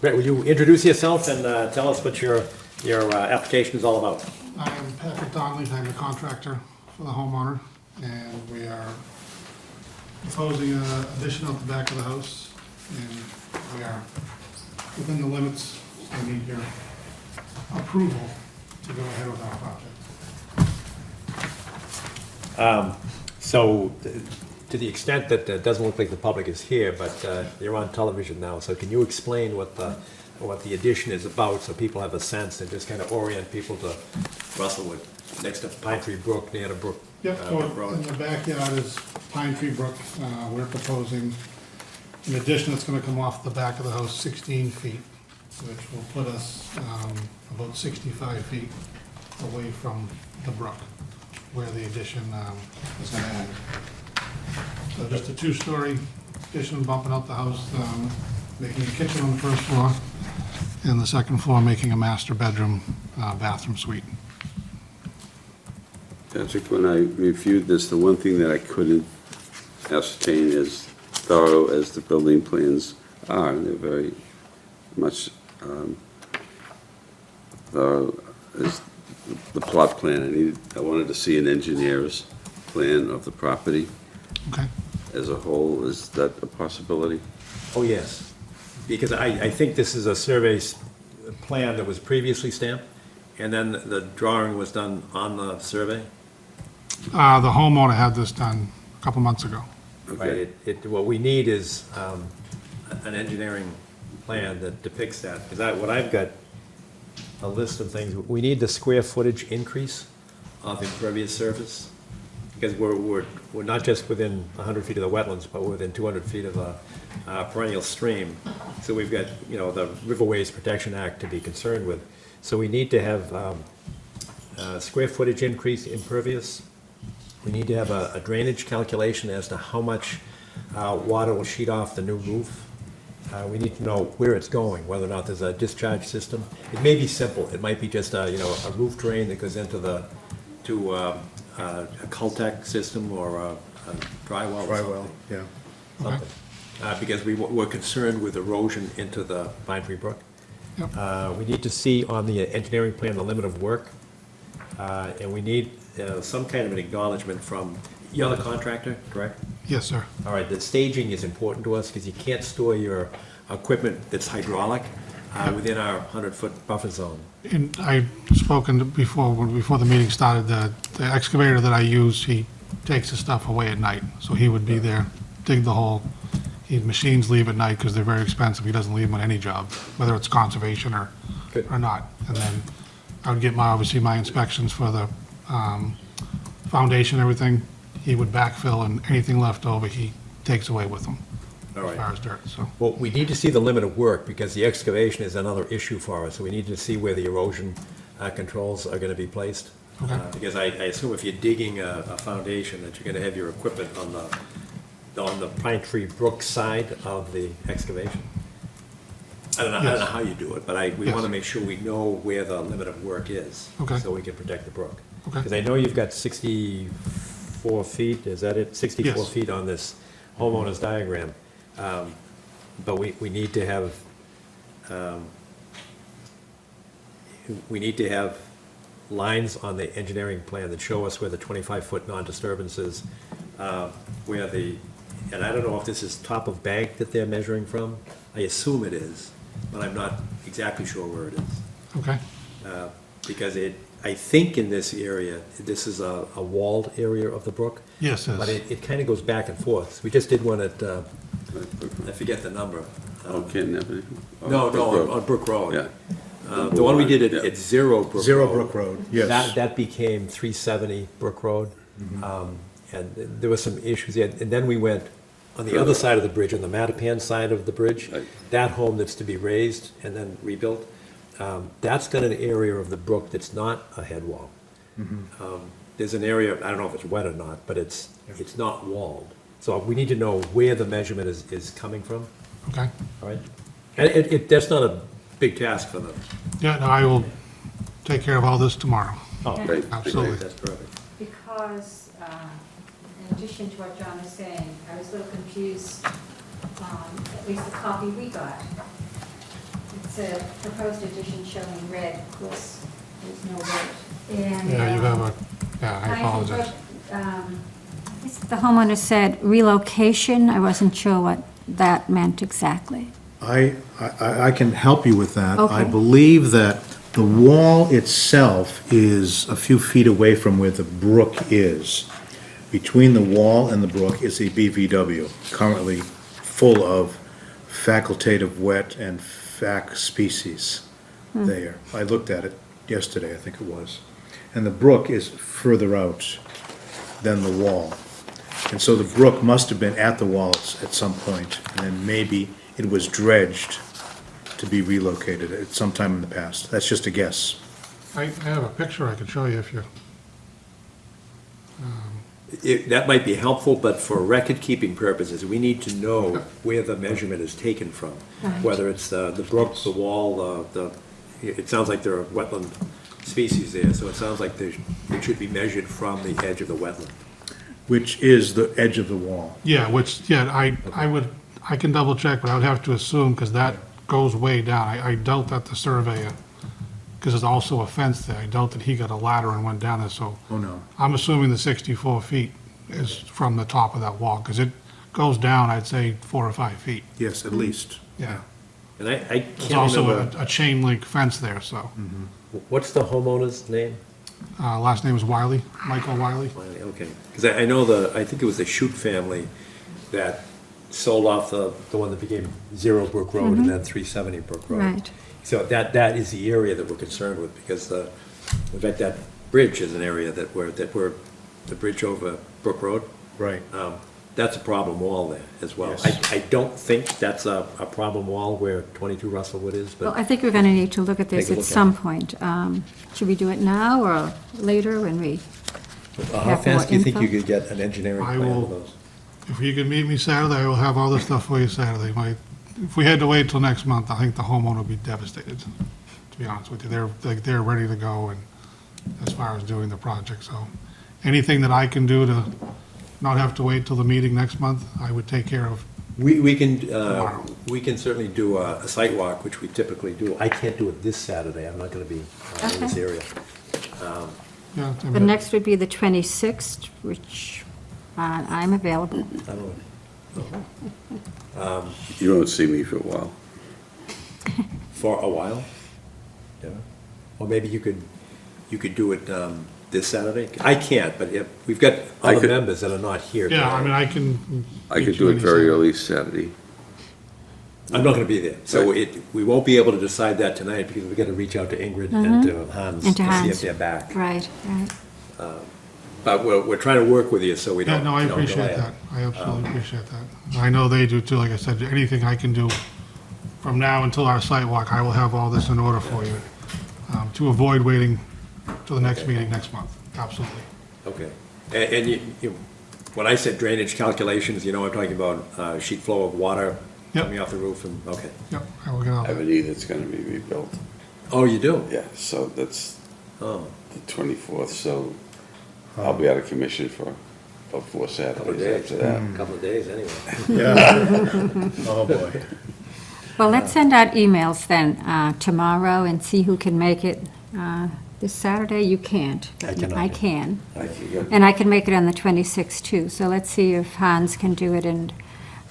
Great, will you introduce yourself and tell us what your application is all about? I am Patrick Donnelly, I'm the contractor for the homeowner, and we are proposing an addition out the back of the house, and we are within the limits, so I need your approval to go ahead with our project. So, to the extent that it doesn't look like the public is here, but you're on television now, so can you explain what the addition is about, so people have a sense, and just kind of orient people to Russellwood, next to Pine Tree Brook, near the brook? Yep, so in Road. the backyard is Pine Tree Brook. We're proposing an addition that's gonna come off the back of the house 16 feet, which will put us about 65 feet away from the brook, where the addition is gonna end. So just a 2-story addition bumping out the house, making a kitchen on the first floor, and the second floor making a master bedroom, bathroom suite. Patrick, when I reviewed this, the one thing that I couldn't ascertain as thorough as the building plans are, and they're very much thorough, is the plot plan. I wanted to see an engineer's plan of the property Okay? as a whole. Is that a possibility? Oh, yes, because I think this is a survey plan that was previously stamped, and then the drawing was done on the survey. The homeowner had this done a couple months ago. Right, what we need is an engineering plan that depicts that, because what I've got, a list of things, we need the square footage increase of impervious surface, because we're not just within 100 feet of the wetlands, but we're within 200 feet of a perennial stream. So we've got, the Riverways Protection Act to be concerned with. So we need to have square footage increase impervious. We need to have a drainage calculation as to how much water will sheet off the new roof. We need to know where it's going, whether or not there's a discharge system. It may be simple, it might be just a roof drain that goes into a Cultec system or a drywall or Drywall, yeah. something. Because we're concerned with erosion into the Pine Tree Brook. Yep. We need to see on the engineering plan the limit of work. And we need some kind of an acknowledgement from, you're the contractor, correct? Yes, sir. All right, the staging is important to us because you can't store your equipment that's hydraulic within our 100-foot buffer zone. And I spoken before the meeting started, the excavator that I use, he takes the stuff away at night. So he would be there, dig the hole. Machines leave at night because they're very expensive. He doesn't leave them on any job, whether it's conservation or Good. not. And then I would get obviously my inspections for the foundation, everything. He would backfill, and anything left over, he takes away with him. All As right. far as dirt, so. Well, we need to see the limit of work because the excavation is another issue for us. So we need to see where the erosion controls are going to be placed. Okay. Because I assume if you're digging a foundation, that you're going to have your equipment on the Pine Tree Brook side of the excavation. I don't know Yes. how you do it, but we Yes. want to make sure we know where the limit of work is. Okay. So we can protect the brook. Okay. Because I know you've got 64 feet, is that it? 64 Yes. feet on this homeowner's diagram. But we need to have, we need to have lines on the engineering plan that show us where the 25-foot non-disturbance is, where the, and I don't know if this is top of bank that they're measuring from. I assume it is, but I'm not exactly sure where it is. Okay, Because I think in this area, this is a walled area of the brook. yes, But yes. it kind of goes back and forth. We just did one at, I forget the number. Okay, Avenue? No, Brook no, Road. on Brook Road. Yeah. The one we did Yeah. at Zero Brook Road. Zero Brook Road, yes. That became 370 Brook Road. And there were some issues there. And then we went on the other side of the bridge, on the Mattapan side of the bridge, Right. that home that's to be raised and then rebuilt, that's got an area of the brook that's not a head wall. There's an area, I don't know if it's wet or not, but it's not walled. So we need to know where the measurement is coming from, Okay. all right? And that's not a big task for them. Yeah, no, I will take care of all this tomorrow. Oh, Great. Absolutely. that's perfect. Because, in addition to what John is saying, I was a little confused, at least the copy we got. It's a proposed addition showing red, of course, there's no red. And, Yeah, you have a, yeah, I I apologize. guess the homeowner said relocation, I wasn't sure what that meant exactly. I can help you with that. I Okay. believe that the wall itself is a few feet away from where the brook is. Between the wall and the brook is a BVW, currently full of facultative wet and fac species there. I looked at it yesterday, I think it was. And the brook is further out than the wall. And so the brook must have been at the walls at some point, and then maybe it was dredged to be relocated at some time in the past. That's just a guess. I have a picture I can show you if you, That might be helpful, but for record-keeping purposes, we need to know where the measurement is taken from. Right. Whether it's the brook, the wall, it sounds like there are wetland species there, so it sounds like it should be measured from the edge of the wetland. Which is the edge of the wall. yeah, which, yeah, I can double check, but I would have to assume, because that goes way down. I doubt that the surveyor, because there's also a fence there, I doubt that he got a ladder and went down there, so Oh, no. I'm assuming the 64 feet is from the top of that wall, because it goes down, I'd say, 4 or 5 feet. Yes, at least. Yeah. And I There's can't also remember, a chain link fence there, so. what's the homeowner's name? Last name is Wiley, Michael Wiley. Okay, because I know I think it was the Shute family that sold off the one that became Zero Brook Road and then 370 Brook Road. Right. So that is the area that we're concerned with, because in fact, that bridge is an area that we're, the bridge over Brook Road, Right. that's a problem wall there as well. Yes. I don't think that's a problem wall where 22 Russellwood is, Well, but I think we're going to need to look at this Take a at look at some point. Should we do it now or later when we how have more fast do you think you info? could get an engineering I plan will- for those? If you can meet me Saturday, I will have all this stuff for you Saturday. If we had to wait till next month, I think the homeowner would be devastated, to be honest with you. They're ready to go and as far as doing the project, so anything that I can do to not have to wait till the meeting next month, I would take care of. We can certainly do a site walk, which we typically do. I can't do it this Saturday, I'm not gonna be in this Okay. area. Yeah, I The mean, next would be the 26th, which I'm available. I don't, You won't see me for a while. for a while? Yeah. Or maybe you could do it this Saturday? I can't, but if, we've got I other could- members that are not here Yeah, I tonight. mean, I can. I meet could you do it any very Saturday. early Saturday. I'm not gonna be there, so Right. we won't be able to decide that tonight, because we've got to reach out to Ingrid and to Hans And to to see if Hans. they're back. Right, right. But we're trying to work with you, so we Yeah, don't. no, I don't delay appreciate it. that. I absolutely appreciate that. I know they do too. Like I said, anything I can do from now until our site walk, I will have all this in order for you, to avoid waiting till the next meeting next month. Absolutely. Okay, and when I said drainage calculations, I'm talking about sheet flow of water Yep. coming off the roof and, okay. Yep, I will get all that. Avenue that's gonna be rebuilt. Oh, you do? Yeah, so that's Oh, the 24th, so I'll be out of commission for about 4 couple of Saturdays days. after that. Couple of days, anyway. Yeah. Oh, boy. Well, let's send out emails then tomorrow and see who can make it. This Saturday, you can't. I cannot. I can. I can go. And I can make it on the 26th, too. So let's see if Hans can do it and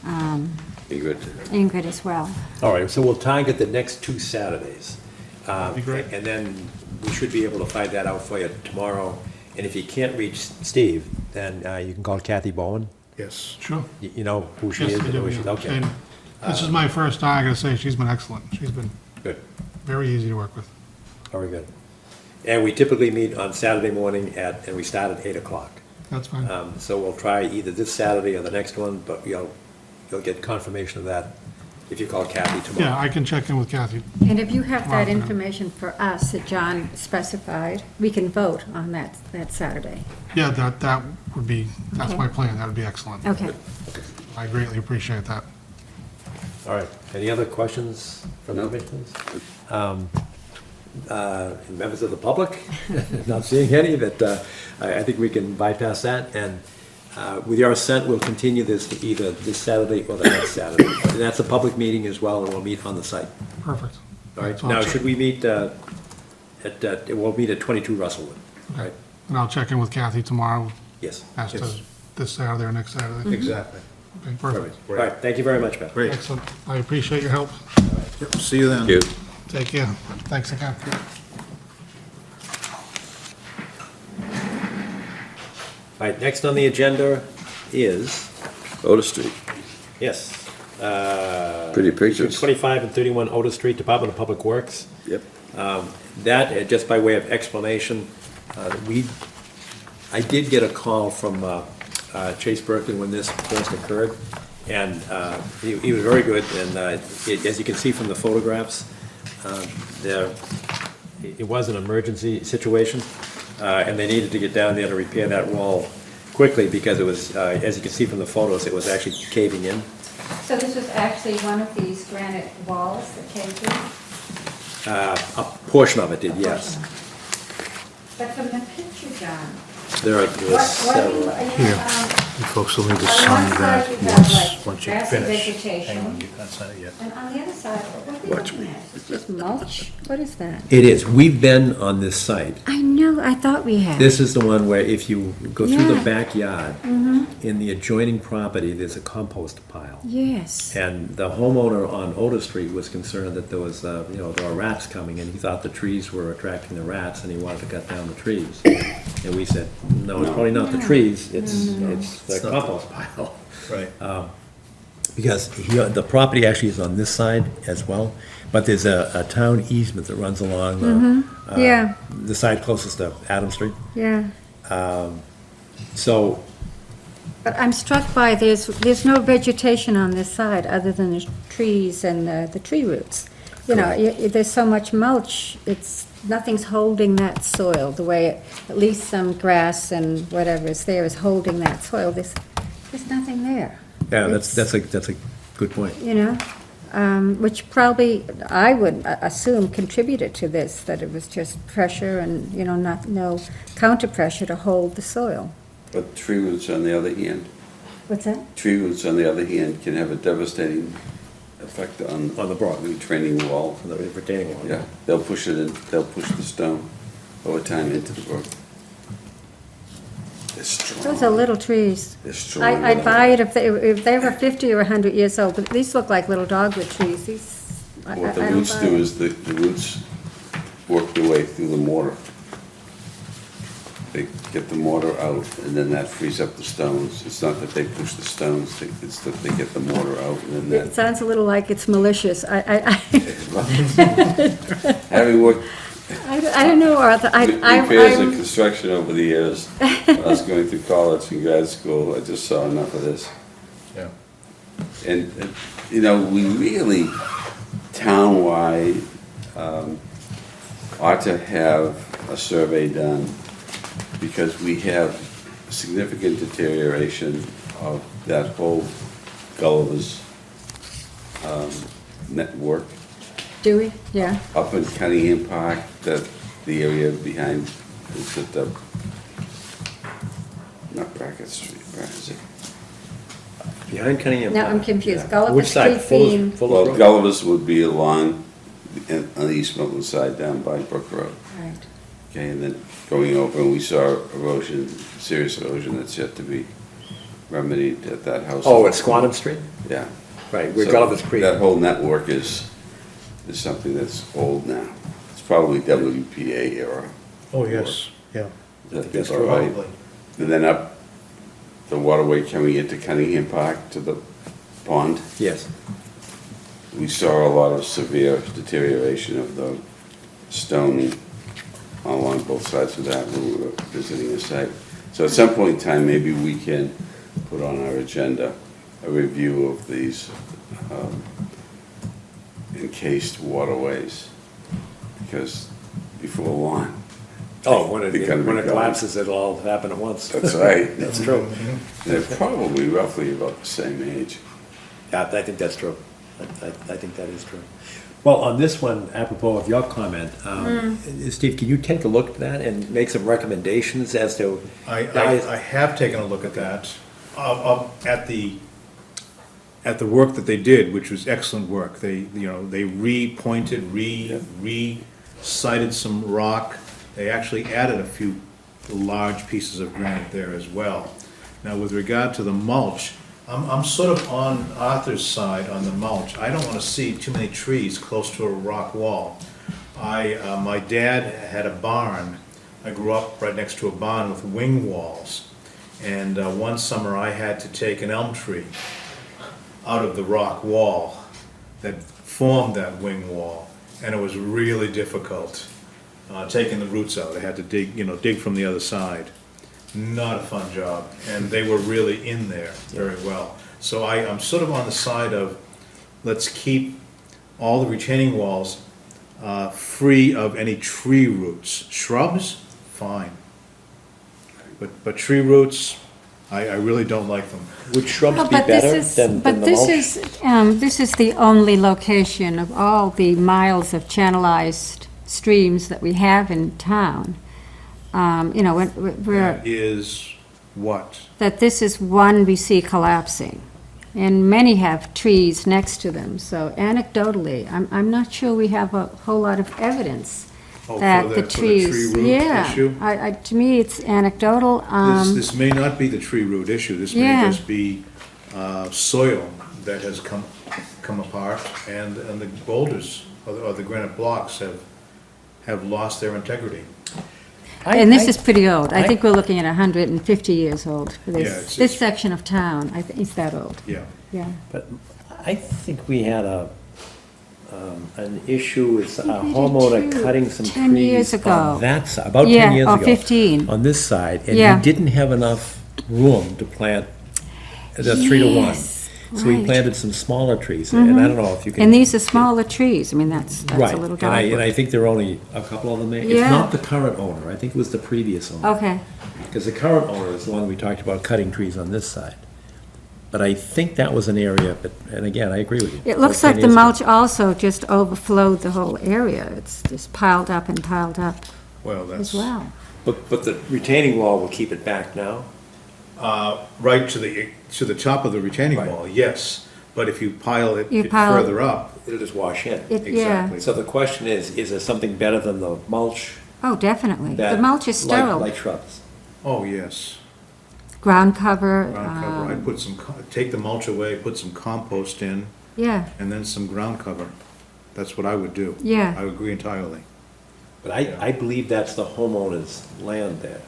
Ingrid. Ingrid as well. All right, so we'll target the next 2 Saturdays. Be great. And then we should be able to find that out for you tomorrow. And if you can't reach Steve, then you can call Kathy Bowen. Yes. Sure. You know who she Yes, is? I You know do, who she- yeah. Okay, And this is my first time, I gotta say, she's been excellent. She's been good, very easy to work with. very good. And we typically meet on Saturday morning and we start at 8 o'clock. That's fine. So we'll try either this Saturday or the next one, but you'll get confirmation of that if you call Kathy tomorrow. Yeah, I can check in with Kathy. And if you have that Tomorrow. information for us that John specified, we can vote on that Saturday. Yeah, that would be, that's Okay. my plan. That would be excellent. Okay. I greatly appreciate that. All right, any other questions from the No. commissioners? Members of the public? Not seeing any, but I think we can bypass that. And with your assent, we'll continue this to either this Saturday or the next Saturday. And that's a public meeting as well, and we'll meet on the site. Perfect. All right, So I'll now, check- should we meet we'll meet at 22 Russellwood, all right? And I'll check in with Kathy tomorrow Yes. as to Yes. this Saturday or next Saturday. Exactly. Okay, perfect. All right, thank you very much, Pat. Great. Excellent. I appreciate your help. Yep, see you then. Thank you. Take care. Thanks again. All right, next on the agenda is, Otis Street. yes. Pretty pictures. 25 and 31 Otis Street, Department of Public Works. Yep. That, just by way of explanation, I did get a call from Chase Berkeley when this first occurred, and he was very good, and as you can see from the photographs, it was an emergency situation, and they needed to get down there to repair that wall quickly, because it was, as you can see from the photos, it was actually caving in. So this was actually one of these granite walls that came through? A portion of it did, yes. But from the picture, John, There are what are you, several. Here. You folks will need to On sign one that side you have, like, once you grassy finish. vegetation. Hang on, you can't sign it yet. and on the other side, what are you Watch looking me. at? It's just mulch? What is that? It is. We've been on this site. I know, I thought we had. This is the one where if you go through the Yeah. backyard, in the adjoining property, there's a compost pile. Yes. And the homeowner on Otis Street was concerned that there was, there were rats coming, and he thought the trees were attracting the rats, and he wanted to cut down the trees. And we said, no, it's probably not the trees, it's the compost pile. Right. Because the property actually is on this side as well, but there's a town easement that runs along Yeah, the side closest to Adam Street. yeah. So, But I'm struck by there's no vegetation on this side other than the trees and the tree roots. You know, there's so much mulch, nothing's holding that soil the way, at least some grass and whatever is there is holding that soil. There's nothing there. yeah, It's- that's a good point. You know, which probably, I would assume contributed to this, that it was just pressure and, no counter pressure to hold the soil. But tree roots, on the other hand, What's that? tree roots, on the other hand, can have a devastating effect on On the brook. retaining wall. On the retaining wall. Yeah, they'll push it in, they'll push the stone over time into the brook. They're strong. Those are little trees. They're strong. I'd buy it if they were 50 or 100 years old, but these look like little dogwood trees. I What the don't roots buy do it. is the roots work their way through the mortar. They get the mortar out, and then that frees up the stones. It's not that they push the stones, it's that they get the mortar out, and then It sounds a little like it's malicious. having worked I don't know, Arthur. repairs and construction over the years, when I was going through college and grad school, I just saw enough of this. Yeah. And, we really, town-wide, ought to have a survey done, because we have significant deterioration of that whole Gulliver's network. Do we? Yeah. Up in Cunningham Park, the area behind, is it not Brackett Street, where is it? Behind Cunningham No, Park. I'm confused. Yeah. Gulliver Which side? Street being- Fuller's Well, Road? Gulliver's would be along, on the East Milton side down by Brook Road. Right. Okay, and then going over, and we saw erosion, serious erosion that's yet to be remedied at that house. Oh, at Squantum Street? Yeah. Right, where So Gulliver's Creek. That whole network is something that's old now. It's probably WPA era. Oh, yes, yeah. Is that all right? Probably. And then up the waterway coming into Cunningham Park to the pond, Yes. we saw a lot of severe deterioration of the stone along both sides of that when we were visiting the site. So at some point in time, maybe we can put on our agenda a review of these encased waterways, because before long. Oh, when they're gonna be gone. collapses, it'll all happen at once. That's right. That's true. They're probably roughly about the same age. Yeah, I think that's true. I think that is true. Well, on this one, apropos of your comment, Steve, can you take a look at that and make some recommendations as to? I have taken a look at that, at the work that they did, which was excellent work. They re-pointed, re-sited some rock. They actually added a few large pieces of granite there as well. Now, with regard to the mulch, I'm sort of on Arthur's side on the mulch. I don't want to see too many trees close to a rock wall. My dad had a barn. I grew up right next to a barn with wing walls. And one summer I had to take an elm tree out of the rock wall that formed that wing wall. And it was really difficult taking the roots out. I had to dig from the other side. Not a fun job, and they were really in there very well. So I'm sort of on the side of, let's keep all the retaining walls free of any tree roots. Shrubs, fine. But tree roots, I really don't like them. Would shrubs Well, be but this better is- than But the this mulch? is, this is the only location of all the miles of channelized streams that we have in town. We're, Is what? that this is one we see collapsing. And many have trees next to them, so anecdotally, I'm not sure we have a whole lot of evidence Oh, that for the the trees. tree root Yeah, issue? to me, it's anecdotal. This may not be the tree root issue. This may Yeah. just be soil that has come apart, and the boulders or the granite blocks have lost their integrity. And this is pretty old. I think we're looking at 150 years old for Yeah, this, it's- this section of town. I think it's that old, Yeah. yeah. But I think we had an issue with a we did homeowner too, cutting some 10 years trees ago. on that side, about Yeah, 10 years or ago. 15. On this side, and Yeah. he didn't have enough room to plant the 3-to-1. Yes, So he right. planted some smaller trees, and I don't know if you can. And these are smaller trees. I mean, that's Right, a little and I dog. think there are only a couple of them there. It's Yeah. not the current owner, I think it was the previous owner. Okay, Because the current owner is the one we talked about cutting trees on this side. But I think that was an area, but, and again, I agree with you. it looks 10 like the years ago. mulch also just overflowed the whole area. It's just piled up and piled up Well, as that's well. But the retaining wall will keep it back now? right to the top of the retaining Right. wall, yes. But if you pile it You pile- further up, It'll just wash in. Yeah, exactly. So the question is there something better than the mulch? oh, definitely. The that- mulch is like- sterile. Like shrubs. Oh, yes. Ground cover. Ground cover. I'd put take the mulch away, put some compost in, Yeah, and then some ground cover. That's what I would do. Yeah. I agree entirely. But I believe that's the homeowner's land there.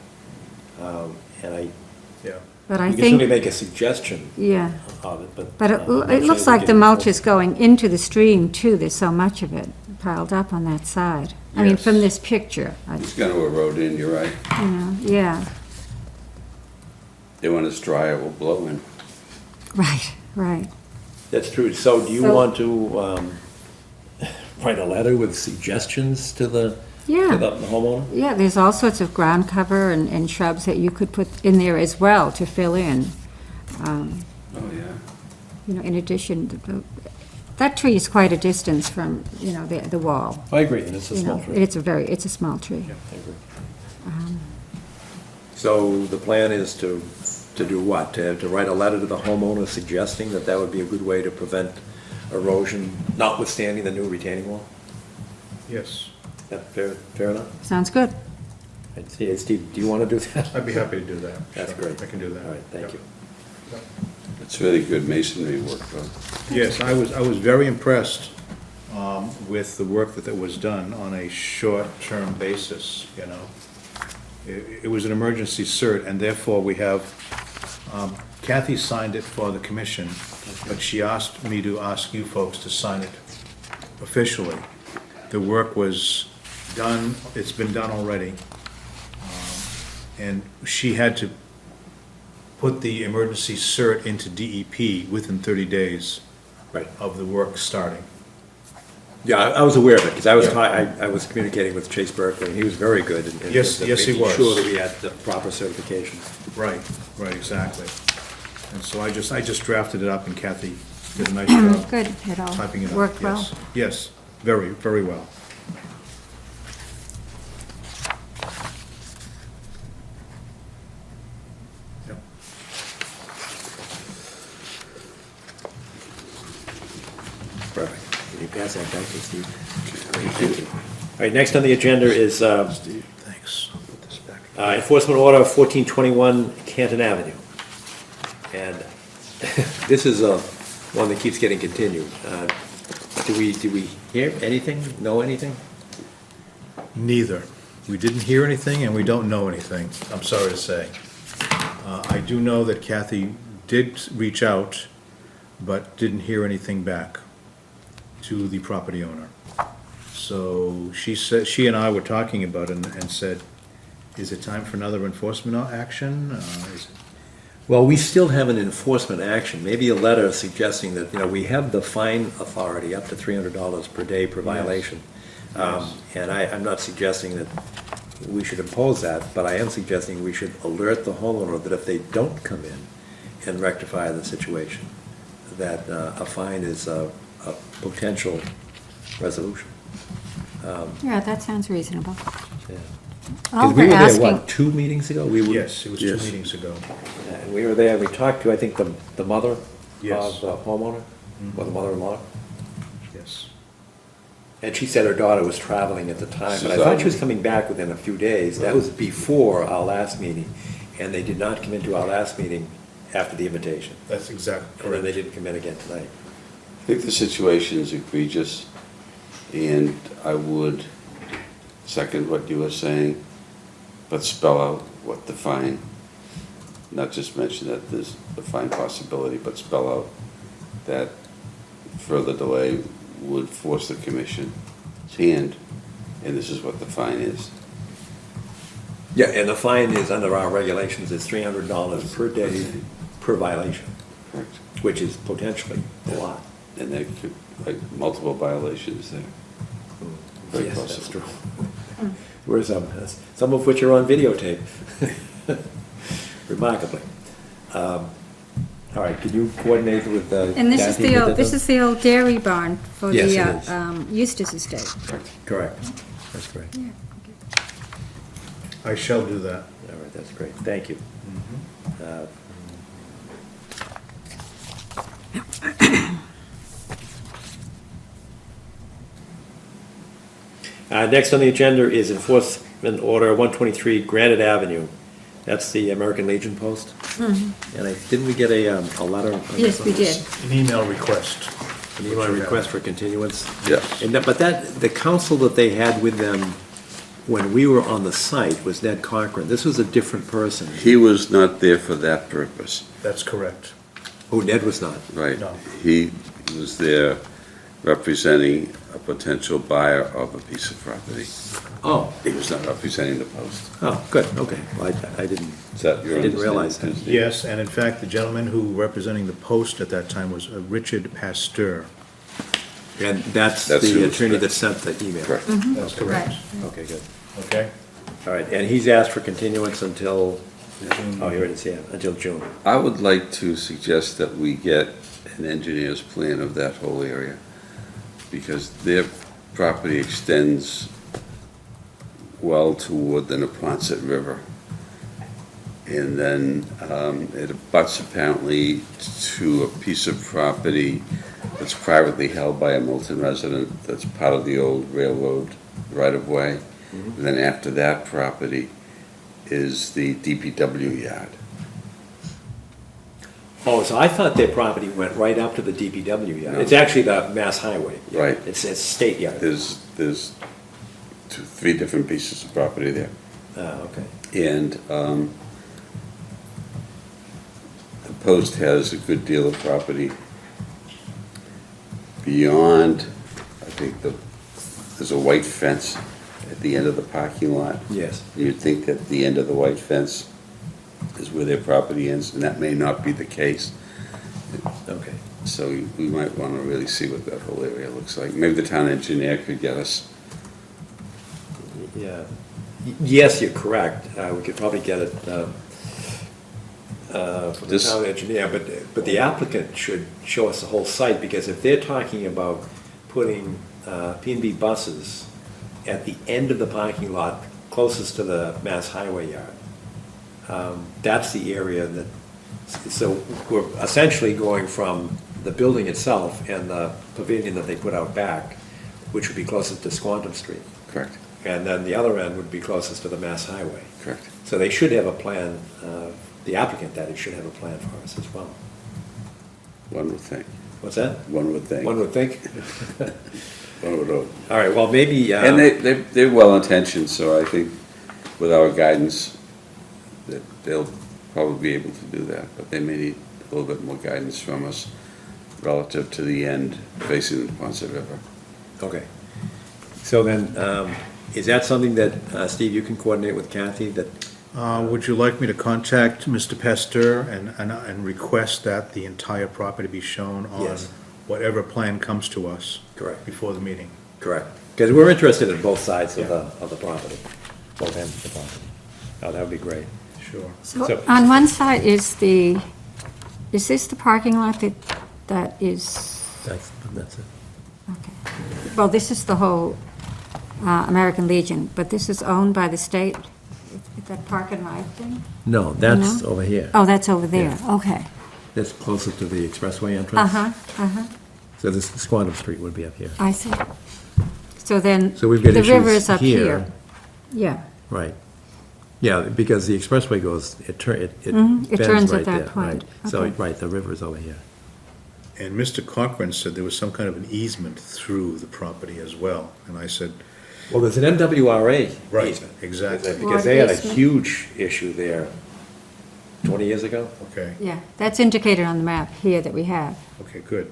And Yeah. but I we can certainly think, make a suggestion yeah. of it, but. But I'm not it sure looks we like the can- mulch is going into the stream too. There's so much of it piled up on that side. I mean, Yes. from this picture, It's gonna erode in, you're right. yeah, Then when it's dry, it will blow in. right, right. That's true. So do you So- want to write a letter with suggestions to the Yeah. homeowner? Yeah, there's all sorts of ground cover and shrubs that you could put in there as well to fill in. Oh, yeah. In addition, that tree is quite a distance from, the wall. I agree, and it's a You small know, tree. it's a small tree. I agree. So the plan is to To do what? To write a letter to the homeowner suggesting that that would be a good way to prevent erosion, notwithstanding the new retaining wall? Yes, That fair enough? Sounds good. And Steve, do you want to do that? I'd be happy to do that. That's Sure, great. I can do that. All right, thank you. It's really good masonry work, though. Yes, I was very impressed with the work that was done on a short-term basis, you know. It was an emergency cert, and therefore we have, Kathy signed it for the commission, but she asked me to ask you folks to sign it officially. The work was done, it's been done already. And she had to put the emergency cert into DEP within 30 days Right. of the work starting. Yeah, I was aware of it, because I was, Yeah. I was communicating with Chase Berkeley, and he was very good in Yes, yes, he making was. sure that we had the proper certification. Right, exactly. And so I just drafted it up, and Kathy did a nice job Good, it all typing it up. worked well. Yes, yes, very, very well. Yep. Perfect. Can you pass that back to Steve? Great, thank you. All right, next on the agenda is Steve, thanks. I'll put this back. Enforcement Order 1421 Canton Avenue. And this is one that keeps getting continued. Do we hear anything, know anything? Neither. We didn't hear anything, and we don't know anything, I'm sorry to say. I do know that Kathy did reach out, but didn't hear anything back to the property owner. So she said, she and I were talking about it and said, is it time for another enforcement action? Is it- Well, we still have an enforcement action, maybe a letter suggesting that, you know, we have the fine authority up to $300 per day per violation. And I'm not suggesting that we should impose that, but I am suggesting we should alert the homeowner that if they don't come in and rectify the situation, that a fine is a potential resolution. Yeah, that sounds reasonable. Yeah. All Because we we're were there, asking, what, 2 meetings ago? Yes, it was 2 Yes. meetings ago. And we were there, we talked to, I think, the mother Yes. of the homeowner, or the mother-in-law. Yes. And she said her daughter was traveling at the time, but I thought she was coming back within a few days. That was before our last meeting, and they did not come into our last meeting after the invitation. That's exactly And then they correct. didn't come in again tonight. I think the situation is egregious, and I would second what you were saying, but spell out what the fine, not just mention that there's a fine possibility, but spell out that further delay would force the commission's hand, and this is what the fine is. Yeah, and the fine is, under our regulations, is $300 per day per violation, Correct. which is potentially a lot. And there could, like, multiple violations there. Very Yes, that's possible. true. Whereas some of which are on videotape, remarkably. All right, can you coordinate with and this is Kathy the with old, that, this though? is the old dairy barn for Yes, the it is. Eustace estate. Correct, that's correct. Yeah. I shall do that. All right, that's great, thank you. Next on the agenda is Enforcement Order 123 Granite Avenue. That's the American Legion post. And didn't we get a letter? on this Yes, we one? did. An email request. An email request for continuance? Yes. And but the counsel that they had with them when we were on the site was Ned Cochran. This was a different person. He was not there for that purpose, That's correct. Oh, Ned was not. right? No. He was there representing a potential buyer of a piece of property. Oh, He was not representing the post. oh, good, okay. Well, I didn't, Is that your I didn't realize that. understanding? Yes, and in fact, the gentleman who representing the post at that time was Richard Pasteur. And that's That's the who- attorney that sent the email? Correct. That's correct. Right. Okay, good. Okay? All right, and he's asked for continuance until, oh, here it is, yeah, until June. I would like to suggest that we get an engineer's plan of that whole area, because their property extends well toward the Neponset River. And then it abuts apparently to a piece of property that's privately held by a Milton resident that's part of the old railroad right-of-way. And then after that property is the DPW yard. Oh, so I thought their property went right up to the DPW yard. It's actually the Mass Highway. Right. It's state yard. There's three different pieces of property there. Okay. And the post has a good deal of property beyond, I think there's a white fence at the end of the parking lot. Yes. You'd think that the end of the white fence is where their property ends, and that may not be the case. Okay. So we might want to really see what that whole area looks like. Maybe the town engineer could get us. Yeah. Yes, you're correct. We could probably get it from the This- town engineer, but the applicant should show us the whole site, because if they're talking about putting P&B buses at the end of the parking lot closest to the Mass Highway yard, that's the area that, so we're essentially going from the building itself and the pavilion that they put out back, which would be closest to Squantum Street. Correct, And then the other end would be closest to the Mass Highway. correct. So they should have a plan, the applicant, that is, should have a plan for us as well. One would think. What's that? One would think. One would think. One would hope. All right, well, maybe. And they're well-intentioned, so I think with our guidance, that they'll probably be able to do that. But they may need a little bit more guidance from us relative to the end facing the Ponset River. Okay. So then, is that something that, Steve, you can coordinate with Kathy, that, Would you like me to contact Mr. Pester and request that the entire property be shown on Yes. whatever plan comes to us? Correct. Before the meeting? correct? Because we're interested in both sides of the property, both ends of the property. Oh, that would be great. Sure. So So- on one side is is this the parking lot that is, That's it. okay. Well, this is the whole American Legion, but this is owned by the state, that park and ride thing? No, that's No? over here. Oh, that's over there, okay. That's closer to the expressway entrance. Uh-huh, So this Squantum Street would be up here. I see. So then, So we've got the river issues is up here. here. Yeah, Right. Yeah, because the expressway goes, it Mhm, it bends turns at right that there, point. right. So, Okay. right, the river's over here. And Mr. Cochran said there was some kind of an easement through the property as well, and I said, Well, there's an MWRA right, easement. exactly, Because they had a Water easement. huge issue there 20 years ago. okay, yeah, that's indicated on the map here that we have. okay, good.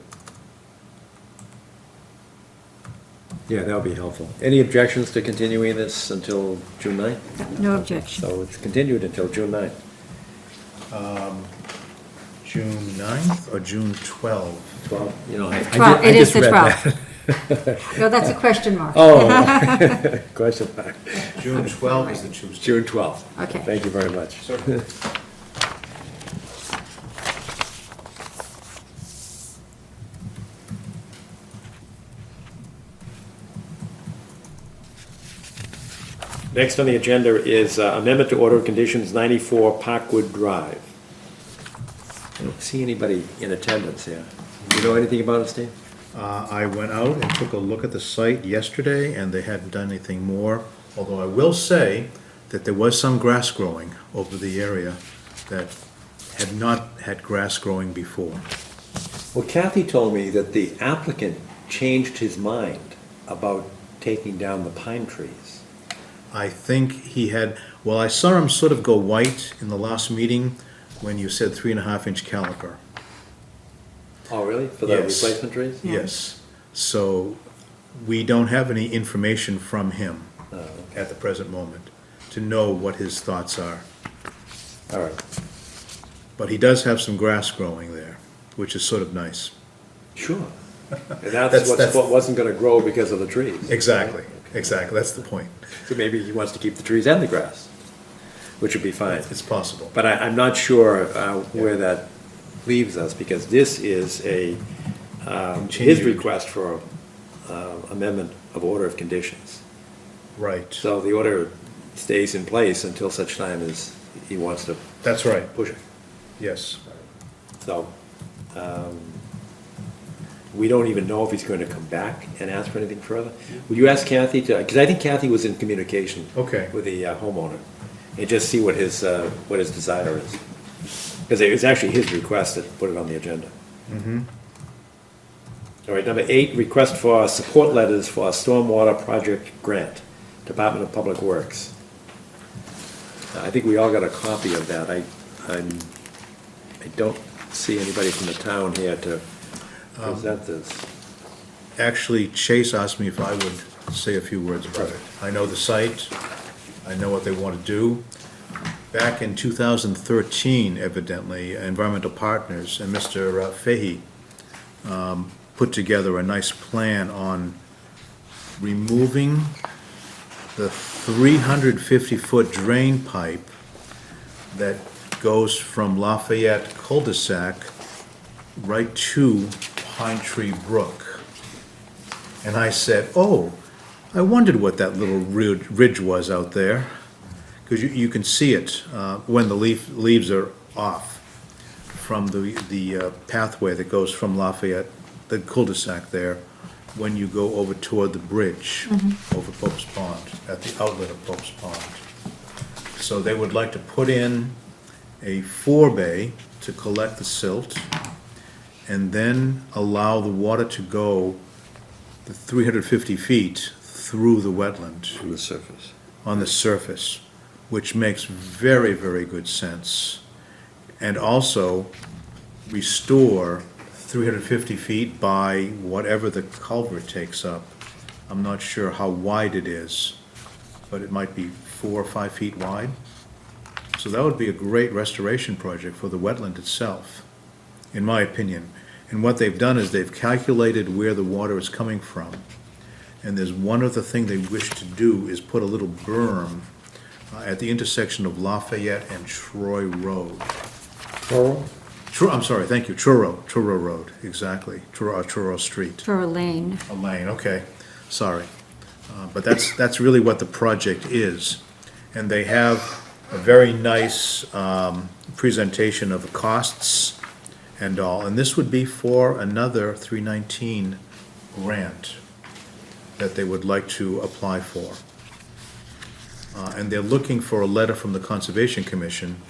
Yeah, that would be helpful. Any objections to continuing this until June 9th? No objection. So it's continued until June 9th. June 9th or June 12th? 12, you know, I 12, I it is just the read 12th. that. No, that's a question mark. Oh, question mark. June 12th is the Tuesday. June 12th. Okay. Thank you very much. Next on the agenda is amendment to order of conditions 94 Parkwood Drive. I don't see anybody in attendance here. Do you know anything about it, Steve? I went out and took a look at the site yesterday, and they hadn't done anything more, although I will say that there was some grass growing over the area that had not had grass growing before. Well, Kathy told me that the applicant changed his mind about taking down the pine trees. I think he had, well, I saw him sort of go white in the last meeting when you said 3.5-inch caliper. Oh, really? For the Yes. replacement trees? Yes. So we don't have any information from him Oh, okay. at the present moment to know what his thoughts are. All right. But he does have some grass growing there, which is sort of nice. Sure. And That's- that's what wasn't gonna grow because of the trees. Exactly, exactly, that's the point. So maybe he wants to keep the trees and the grass, which would be fine. It's possible. But I'm not sure where that leaves us, because this is his Continued. request for amendment of order of conditions. Right, So the order stays in place until such time as he wants to That's right, pushing. yes. So, we don't even know if he's going to come back and ask for anything further. Would you ask Kathy to, because I think Kathy was in communication Okay. with the homeowner, and just see what his desire is. Because it was actually his request to put it on the agenda. All right, number 8, request for support letters for a stormwater project grant, Department of Public Works. I think we all got a copy of that. I don't see anybody from the town here to present this. Actually, Chase asked me if I would say a few words about it. I know the site, I know what they want to do. Back in 2013, evidently, Environmental Partners and Mr. Fahey put together a nice plan on removing the 350-foot drain pipe that goes from Lafayette cul-de-sac right to Pine Tree Brook. And I said, oh, I wondered what that little ridge was out there, because you can see it when the leaves are off from the pathway that goes from Lafayette, the cul-de-sac there, when you go over toward the bridge over Pope's Pond, at the outlet of Pope's Pond. So they would like to put in a forebay to collect the silt, and then allow the water to go the 350 feet through the wetland On the surface. on the surface, which makes very, very good sense. And also restore 350 feet by whatever the culvert takes up. I'm not sure how wide it is, but it might be 4 or 5 feet wide. So that would be a great restoration project for the wetland itself, in my opinion. And what they've done is they've calculated where the water is coming from. And there's one other thing they wish to do is put a little berm at the intersection of Lafayette and Troy Road. I'm sorry, thank you, Truro Road, exactly, Truro Street. For a lane. A lane, okay, sorry. But that's really what the project is. And they have a very nice presentation of the costs and all. And this would be for another 319 grant that they would like to apply for. And they're looking for a letter from the Conservation Commission.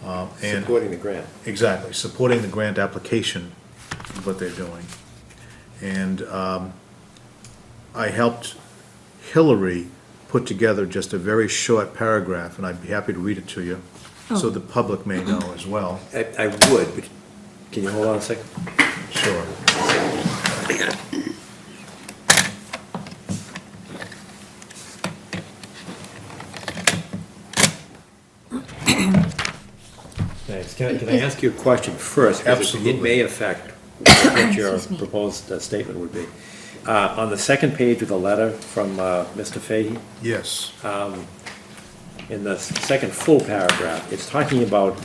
And Supporting the grant. exactly, supporting the grant application is what they're doing. And I helped Hillary put together just a very short paragraph, and I'd be happy to read it to you, so the public may know as well. I would, but can you hold on a second? Sure. Thanks. Can I ask you a question first? Because Absolutely. It may affect what your proposed statement would be. On the second page of the letter from Mr. Fahey, Yes, in the second full paragraph, it's talking about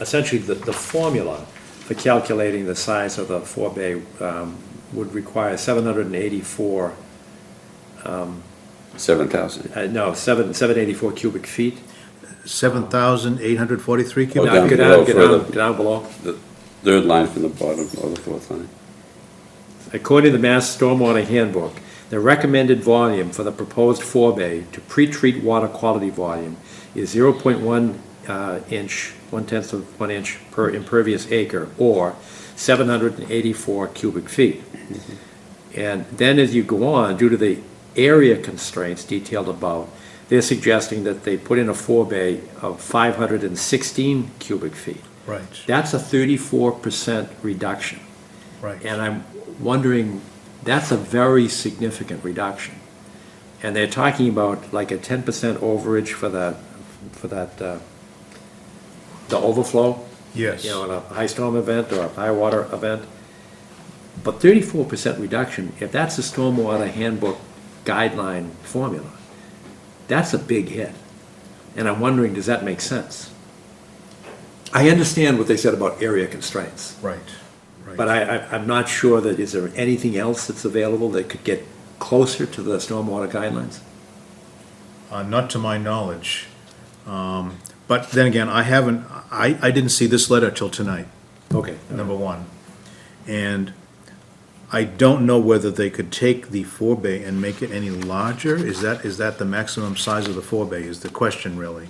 essentially the formula for calculating the size of the forebay would require 784, 7,000. no, 784 cubic feet. 7,843 cubic down feet. below Get further. down below. The third line from the bottom, or the fourth line. According to the Mass Stormwater Handbook, the recommended volume for the proposed forebay to pre-treat water quality volume is 0.1 inch, 1/10 of 1 inch per impervious acre, or 784 cubic feet. And then as you go on, due to the area constraints detailed above, they're suggesting that they put in a forebay of 516 cubic feet. Right, That's a 34% reduction. right. And I'm wondering, that's a very significant reduction. And they're talking about like a 10% overage for that, the overflow, Yes, you know, in a high storm event or a high water event. But 34% reduction, if that's the stormwater handbook guideline formula, that's a big hit. And I'm wondering, does that make sense? I understand what they said about area constraints. right, right. But I'm not sure that, is there anything else that's available that could get closer to the stormwater guidelines? Not to my knowledge. But then again, I didn't see this letter till tonight, Okay. number one. And I don't know whether they could take the forebay and make it any larger? Is that the maximum size of the forebay, is the question really?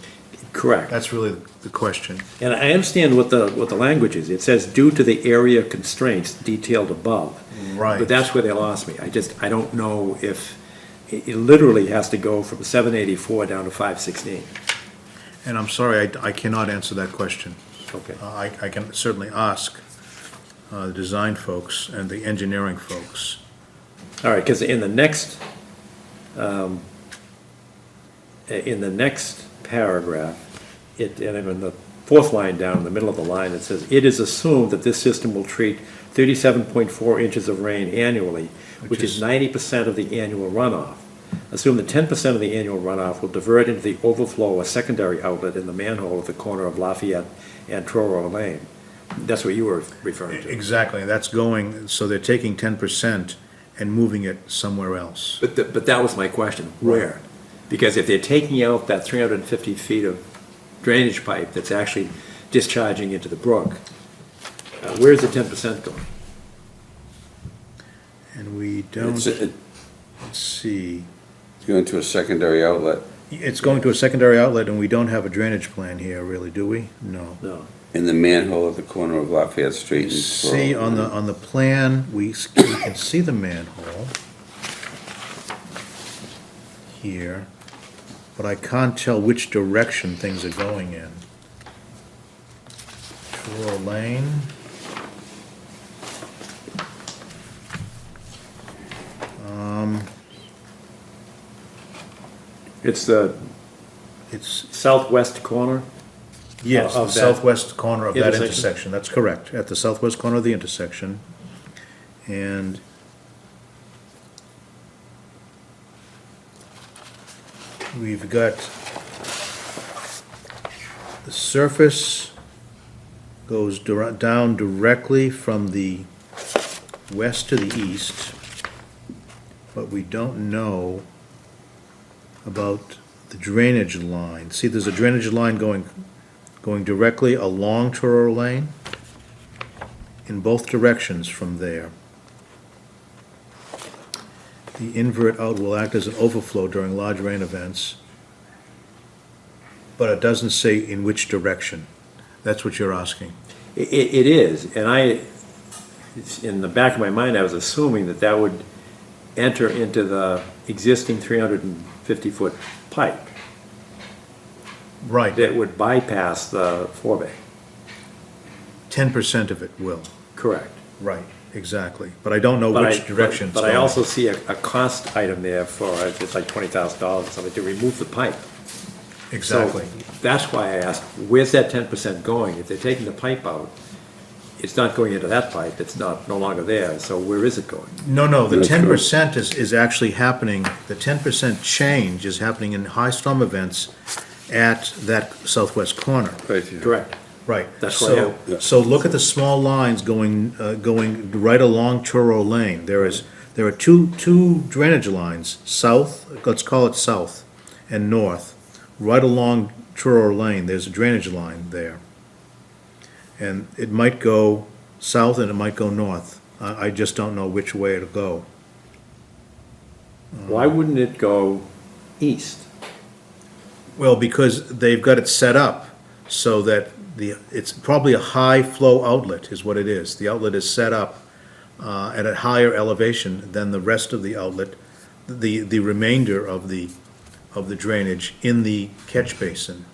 Correct. That's really the question. And I understand what the language is. It says, due to the area constraints detailed above. Right. But that's where they lost me. I don't know if, it literally has to go from 784 down to 516. And I'm sorry, I cannot answer that question. Okay. I can certainly ask the design folks and the engineering folks. All right, because in the next paragraph, and in the fourth line down in the middle of the line, it says, it is assumed that this system will treat 37.4 inches of rain annually, which is 90% of the annual runoff. Assume that 10% of the annual runoff will divert into the overflow or secondary outlet in the manhole at the corner of Lafayette and Truro Lane. That's what you were referring to. Exactly, that's going, so they're taking 10% and moving it somewhere else. But that was my question, where? Because if they're taking out that 350 feet of drainage pipe that's actually discharging into the brook, where's the 10% going? And we don't, It's let's see, going to a secondary outlet. it's going to a secondary outlet and we don't have a drainage plan here, really, do we? No. No. In the manhole at the corner of Lafayette Street and See, Truro. on the plan, we can see the manhole here, but I can't tell which direction things are going in. Truro Lane. It's the It's, southwest corner? yes, the Of that southwest corner of that intersection? intersection, that's correct, at the southwest corner of the intersection. And we've got the surface goes down directly from the west to the east, but we don't know about the drainage line. See, there's a drainage line going directly along Truro Lane in both directions from there. The invert out will act as an overflow during large rain events, but it doesn't say in which direction. That's what you're asking. It is, and in the back of my mind, I was assuming that would enter into the existing 350-foot pipe Right, that would bypass the forebay. 10% of it will. Correct. Right, exactly. But I don't know But which direction it's But I going. also see a cost item there for, it's like $20,000 or something, to remove the pipe. Exactly. So that's why I asked, where's that 10% going? If they're taking the pipe out, it's not going into that pipe, it's no longer there, so where is it going? No, the That's 10% is actually happening, the 10% change is happening in high storm events at that southwest corner. Right here. Correct. Right. That's So, right, yeah. so look at the small lines going right along Truro Lane. There are two drainage lines, south, let's call it south, and north. Right along Truro Lane, there's a drainage line there. And it might go south and it might go north. I just don't know which way it'll go. Why wouldn't it go east? Well, because they've got it set up so that it's probably a high flow outlet is what it is. The outlet is set up at a higher elevation than the rest of the outlet, the remainder of the drainage in the catch basin.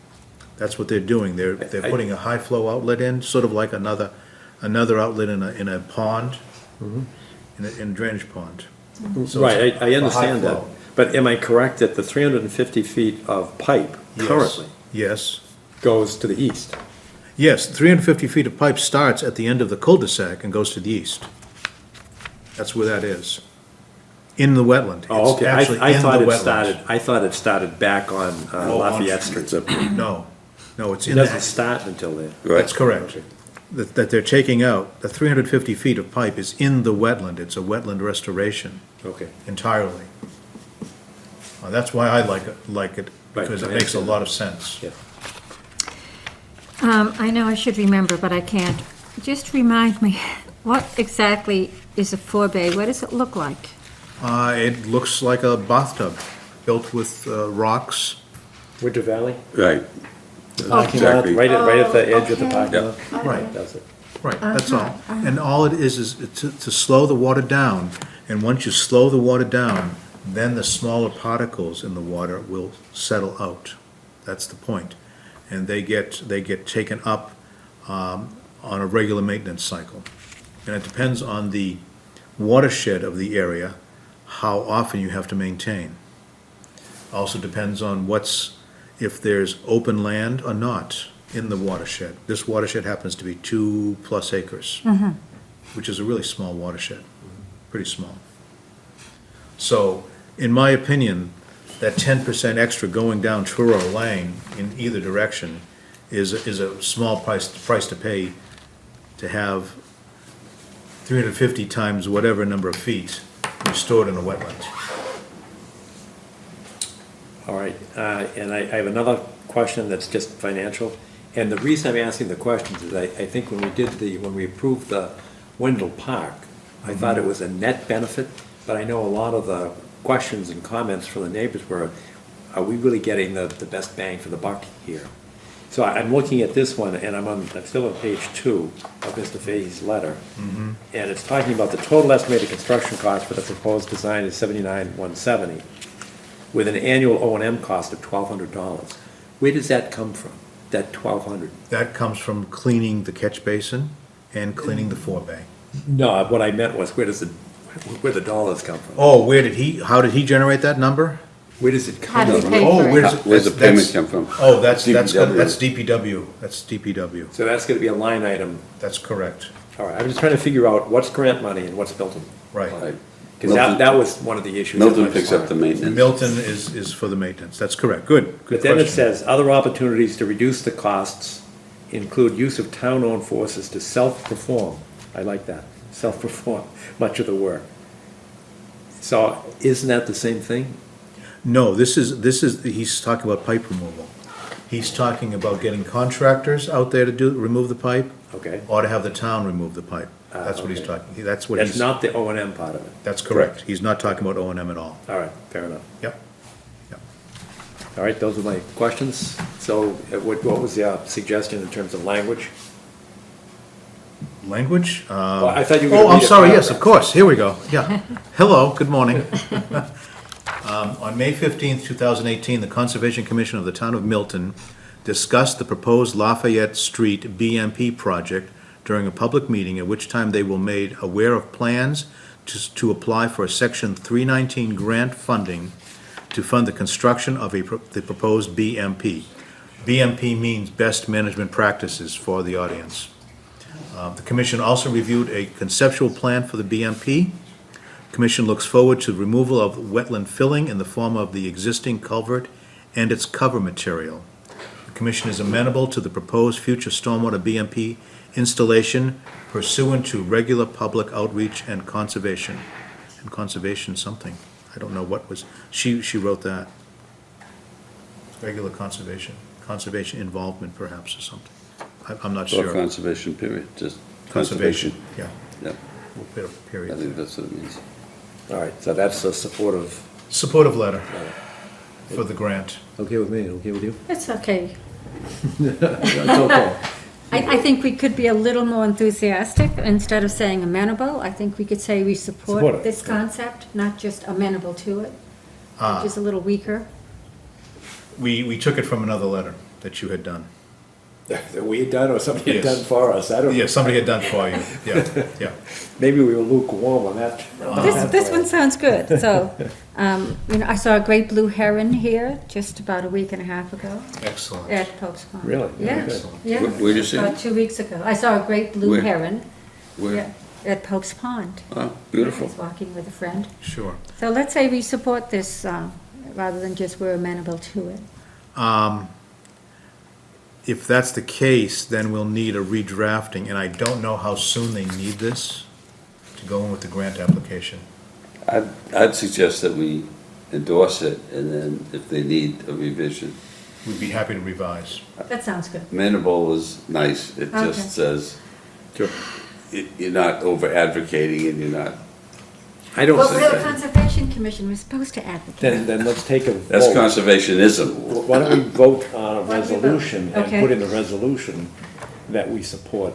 That's what they're doing. They're putting a high flow outlet in, sort of like another outlet in a pond, in a drainage pond. So Right, it's I a high understand that. flow. But am I correct that the 350 feet of pipe Yes. currently Yes. goes to the east? Yes, 350 feet of pipe starts at the end of the cul-de-sac and goes to the east. That's where that is. In the wetland. Oh, It's okay, actually I in thought the it wetlands. started, back on Lafayette Street. It's up, No, it's It in doesn't that. start until there. That's right? correct. That they're taking out, the 350 feet of pipe is in the wetland. It's a wetland restoration Okay. entirely. That's why I like it, Right, because I it makes a understand. lot of sense. Yeah. I know I should remember, but I can't. Just remind me, what exactly is a forebay? What does it look like? It looks like a bathtub built with rocks. Winter Valley? Right. Parking lot, Exactly. right at the edge of the okay. parking Yep. lot? Right. That's it. Right, that's all. And all it is to slow the water down, and once you slow the water down, then the smaller particles in the water will settle out. That's the point. And they get taken up on a regular maintenance cycle. And it depends on the watershed of the area, how often you have to maintain. Also depends on if there's open land or not in the watershed. This watershed happens to be 2+ acres, which is a really small watershed, pretty small. So, in my opinion, that 10% extra going down Truro Lane in either direction is a small price to pay to have 350 times whatever number of feet restored in a wetland. All right, and I have another question that's just financial. And the reason I'm asking the questions is I think when we approved the Wendell Park, I thought it was a net benefit, but I know a lot of the questions and comments from the neighbors were, are we really getting the best bang for the buck here? So I'm looking at this one, and I'm still on page 2 of Mr. Fahey's letter. And it's talking about the total estimated construction cost for the proposed design is $79,170, with an annual O&M cost of $1,200. Where does that come from, that $1,200? That comes from cleaning the catch basin and cleaning the forebay. No, what I meant was, where the dollars come from? Oh, how did he generate that number? Where does it How come do we from? pay Oh, for it? Where's the that's- payment come from? Oh, that's DPW. DPW, that's DPW, So that's gonna be a line item. that's correct, All right, I'm just trying to figure out what's grant money and what's Milton. right. Right. Because Milton- that was one of the issues. Milton that I picks up the saw. maintenance. Milton is for the maintenance, that's correct, good But then it question. says, other opportunities to reduce the costs include use of town-owned forces to self-perform. I like that, self-perform much of the work. So isn't that the same thing? No, he's talking about pipe removal. He's talking about getting contractors out there to remove the pipe, Okay. or to have the town remove the pipe. That's what he's okay. talking, that's what That's he's, not the O&M part of it. that's correct. He's not talking about O&M at all. All right, fair enough. Yep, yep. All right, those are my questions. So what was the suggestion in terms of language? Language? Well, I thought you were gonna Oh, I'm read a sorry, yes, paragraph. of course, here we go, yeah. Hello, good morning. On May 15th, 2018, the Conservation Commission of the Town of Milton discussed the proposed Lafayette Street BMP project during a public meeting, at which time they were made aware of plans to apply for a Section 319 grant funding to fund the construction of the proposed BMP. BMP means Best Management Practices for the audience. The commission also reviewed a conceptual plan for the BMP. Commission looks forward to removal of wetland filling in the form of the existing culvert and its cover material. The commission is amenable to the proposed future stormwater BMP installation pursuant to regular public outreach and conservation. And conservation something, I don't know what was, she wrote that. Regular conservation involvement perhaps or something. I'm not Or sure. conservation, period, just Conservation, yeah, Yep, bit of I period. think that's what it means. All right, so that's a supportive, Supportive letter for the grant. okay with me, okay with you? It's okay. It's okay. I think we could be a little more enthusiastic. Instead of saying amenable, I think we could say we Support support it. this concept, not just amenable to it, which is a little weaker. We took it from another letter that you had done. That we had done or somebody had Yes. done for us, I don't know. Yeah, somebody had done for you, yeah, yeah. Maybe we were lukewarm on that. This one sounds good. So, I saw a great blue heron here just about a week and a half ago Excellent. at Pope's Pond. Really? Yeah, Excellent. yeah. Where'd you see About it? 2 weeks ago. I saw a great blue Where? heron. Where? Yeah, at Pope's Pond. Oh, I beautiful. was walking with a friend. Sure. So let's say we support this, rather than just we're amenable to it. If that's the case, then we'll need a redrafting, and I don't know how soon they need this to go in with the grant application. I'd suggest that we endorse it, and then if they need a revision, we'd be happy to revise. That sounds good. Amenable is nice, it Okay. just says, you're not over advocating and you're not, I don't Well, think we're the that. Conservation Commission, we're supposed to advocate. Then let's take a that's vote. conservationism. Why don't we vote on a Why don't we vote? resolution and Okay. put in the resolution that we support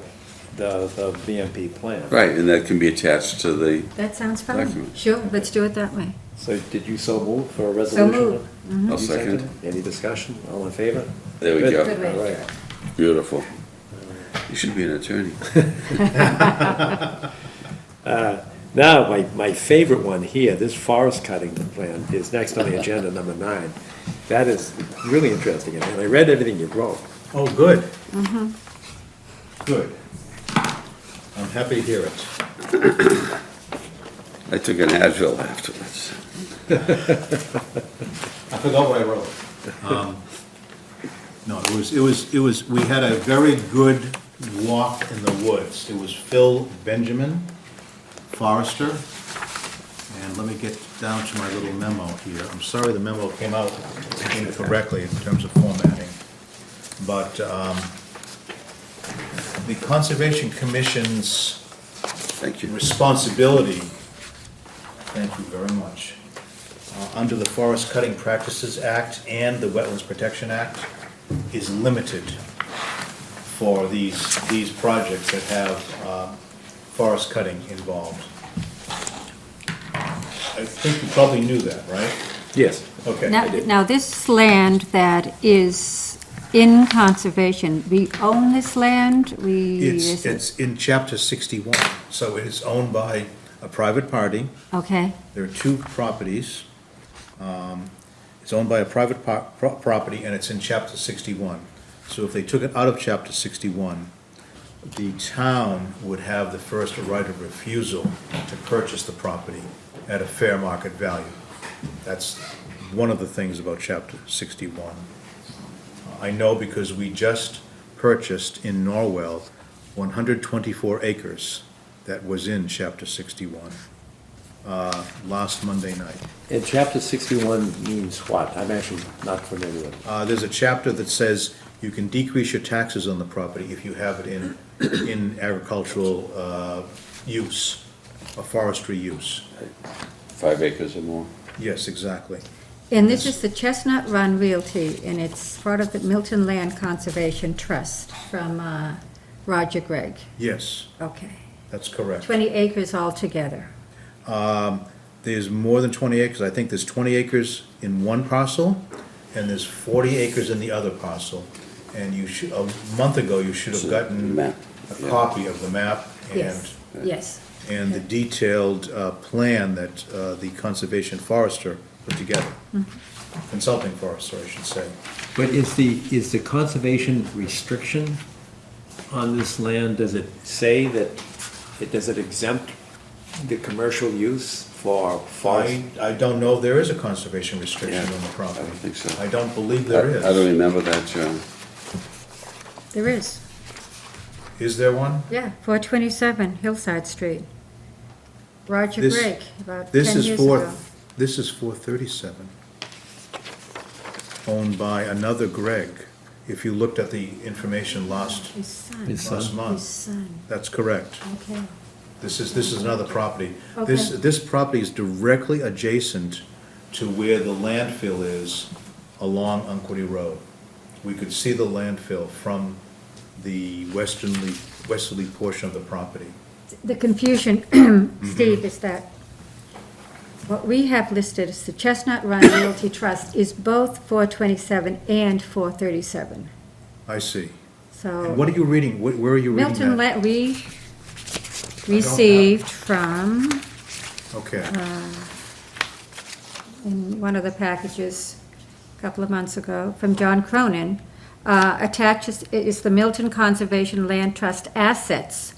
the BMP plan? Right, and that can be attached to the, That sounds fine. Document. Sure, let's do it that way. So did you so move for a resolution? moved. You I'll second. seconded? Any discussion? All in favor? There we Good. go. Good way to All do right. it. Beautiful. You should be an attorney. Now, my favorite one here, this forest cutting plan is next on the agenda, number 9. That is really interesting, and I read everything you wrote. Oh, good. Good. I'm happy to hear it. I took an Advil afterwards. I forgot what I wrote. No, it was, we had a very good walk in the woods. It was Phil Benjamin, forester, and let me get down to my little memo here. I'm sorry the memo came out incorrectly in terms of formatting. But the Conservation Commission's Thank you. responsibility, thank you very much, under the Forest Cutting Practices Act and the Wetlands Protection Act is limited for these projects that have forest cutting involved. I think you probably knew that, right? Yes. Okay. Now, this land that is in conservation, we own this land? It's in chapter 61, so it is owned by a private party. Okay, There are 2 properties. It's owned by a private property, and it's in chapter 61. So if they took it out of chapter 61, the town would have the first right of refusal to purchase the property at a fair market value. That's one of the things about chapter 61. I know because we just purchased in Norwell 124 acres that was in chapter 61 last Monday night. And chapter 61 means what? I'm actually not familiar with it. There's a chapter that says you can decrease your taxes on the property if you have it in agricultural use, or forestry use. 5 acres or more. Yes, exactly. and this is the Chestnut Run Realty, and it's part of the Milton Land Conservation Trust from Roger Gregg. Yes, Okay, that's correct. 20 acres altogether. There's more than 20 acres. I think there's 20 acres in one parcel, and there's 40 acres in the other parcel. And you should, a month ago, you should have gotten Map, a yeah. copy of the map Yes, yes. and the detailed plan that the conservation forester put together. Consulting forester, I should say. But is the conservation restriction on this land, does it say that, does it exempt the commercial use for forest? I don't know if there is a conservation restriction Yeah, on the property. I don't think so. I don't believe there is. I don't remember that, John. There is, Is there one? yeah, 427 Hillside Street. Roger This- Gregg, about 10 This is years for, ago. this is 437, owned by another Greg. If you looked at the information last His son. His son. last His month, son, that's correct. okay. This is another property. Okay. This property is directly adjacent to where the landfill is along Unquity Road. We could see the landfill from the westerly portion of the property. The confusion, Steve, is that what we have listed as the Chestnut Run Realty Trust is both 427 and 437. I see. So And what are you reading? Where are you reading Milton, that? we received from, Okay, in one of the packages a couple of months ago, from John Cronin, attaches, is the Milton Conservation Land Trust assets,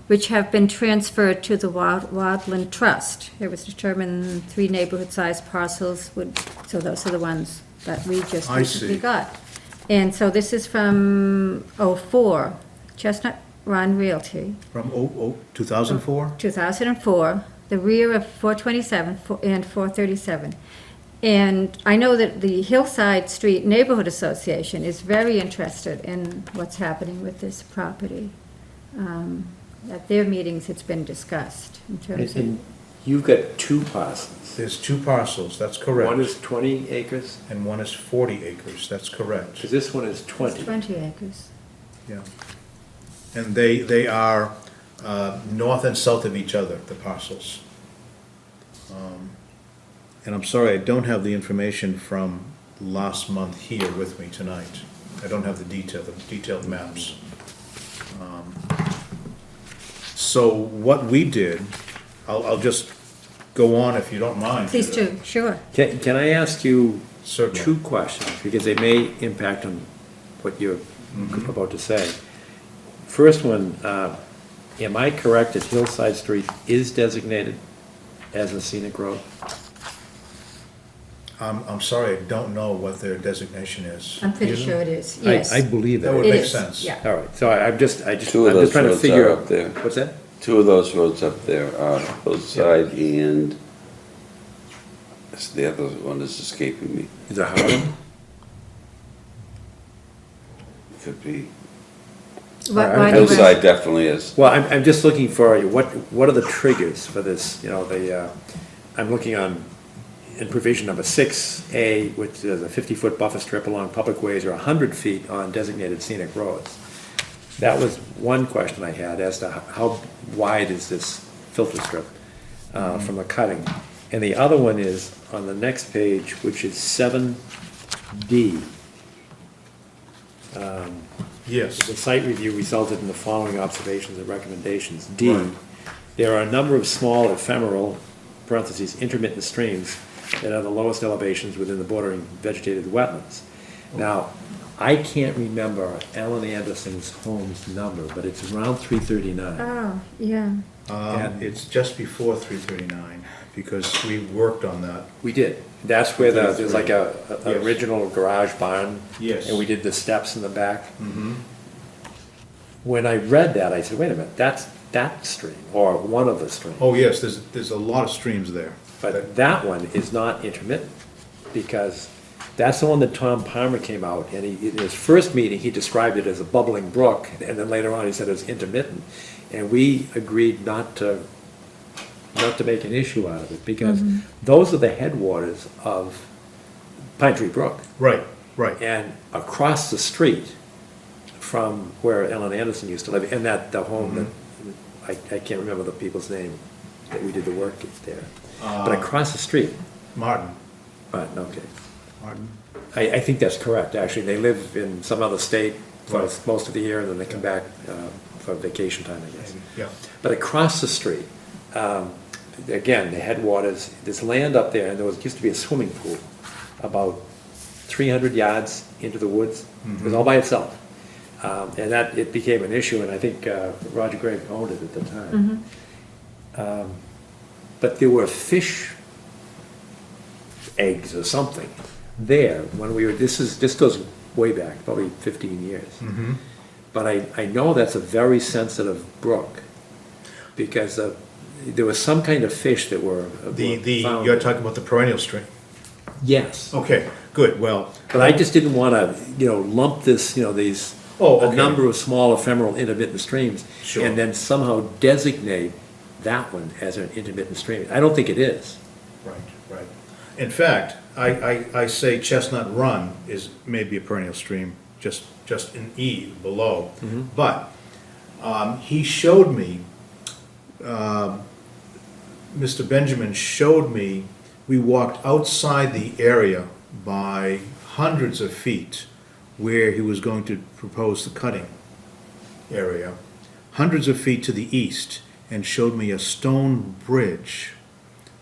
which have been transferred to the Wildland Trust. It was determined 3 neighborhood-sized parcels would, so those are the ones that we just I recently see. got. And so this is from '04, Chestnut Run Realty. from 2004? 2004, the rear of 427 and 437. And I know that the Hillside Street Neighborhood Association is very interested in what's happening with this property. At their meetings, it's been discussed in terms of, And you've got two parcels. There's two parcels, that's correct. One is 20 acres, And one is 40 acres, that's correct. because this one is 20. 20 acres. Yeah. And they are north and south of each other, the parcels. And I'm sorry, I don't have the information from last month here with me tonight. I don't have the detailed maps. So what we did, I'll just go on if you don't mind. Please do, sure. Can I ask you Certainly. two questions, because they may impact on what you're about to say. First one, am I correct that Hillside Street is designated as a scenic road? I'm sorry, I don't know what their designation is. I'm pretty sure it is, yes. I believe That would it. It make is, sense. yeah. All right, so I'm just Two of I'm just those trying to roads figure are out. up there. What's that? Two of those roads up there are Hillside and, the other one is escaping me. Is it Harlem? Could be. Why do you- Hillside definitely is. Well, I'm just looking for, what are the triggers for this, I'm looking on, in provision number 6A, which is a 50-foot buffer strip along public ways or 100 feet on designated scenic roads. That was one question I had as to how wide is this filter strip from the cutting? And the other one is on the next page, which is 7D. Yes. The site review resulted in the following observations and recommendations. D, Right. there are a number of small ephemeral, parentheses, intermittent streams that are the lowest elevations within the bordering vegetated wetlands. Now, I can't remember Alan Anderson's home's number, but it's around 339. Oh, yeah. And- It's just before 339, because we worked on that. We did. That's where there's like an Yes. original garage barn. Yes. And we did the steps in the back. When I read that, I said, wait a minute, that's that stream, or one of the streams. Oh, yes, there's a lot of streams there. But that one is not intermittent, because that's the one that Tom Palmer came out, and in his first meeting, he described it as a bubbling brook, and then later on, he said it was intermittent. And we agreed not to make an issue out of it, because those are the headwaters of Pine Tree Brook. Right, right. And across the street from where Ellen Anderson used to live, and that, the home that, I can't remember the people's name that we did the work there. But across the street, Martin. okay. Martin. I think that's correct, actually. They live in some other state for Right. most of the year, and then they come back for vacation time, I guess. Yeah. But across the street, again, the headwaters, there's land up there, and used to be a swimming pool about 300 yards into the woods. It was all by itself. And it became an issue, and I think Roger Gregg owned it at the time. But there were fish eggs or something there when this goes way back, probably 15 years. But I know that's a very sensitive brook, because there was some kind of fish that were found. You're talking about the perennial stream. Yes, Okay, good, well. but I just didn't want to, lump this, these, Oh, a okay. number of small ephemeral intermittent streams, Sure. and then somehow designate that one as an intermittent stream. I don't think it is. Right, right. In fact, I say Chestnut Run is maybe a perennial stream, just an E below. But he showed me, Mr. Benjamin showed me, we walked outside the area by hundreds of feet where he was going to propose the cutting area, hundreds of feet to the east, and showed me a stone bridge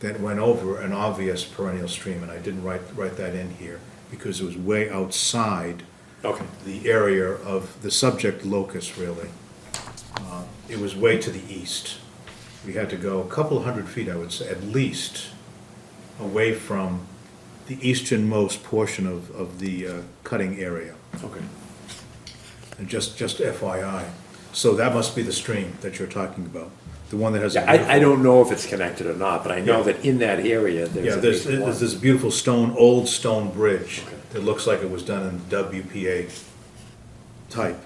that went over an obvious perennial stream, and I didn't write that in here because it was way outside Okay. the area of the subject locus, really. It was way to the east. We had to go a couple of hundred feet, I would say, at least, away from the easternmost portion of the cutting area. Okay. And just FYI. So that must be the stream that you're talking about. The one that has. a Yeah, I beautiful- don't know if it's connected or not, but I know Yeah. that in that area, there's Yeah, at there's, least one. there's this beautiful old stone bridge Okay. that looks like it was done in WPA type,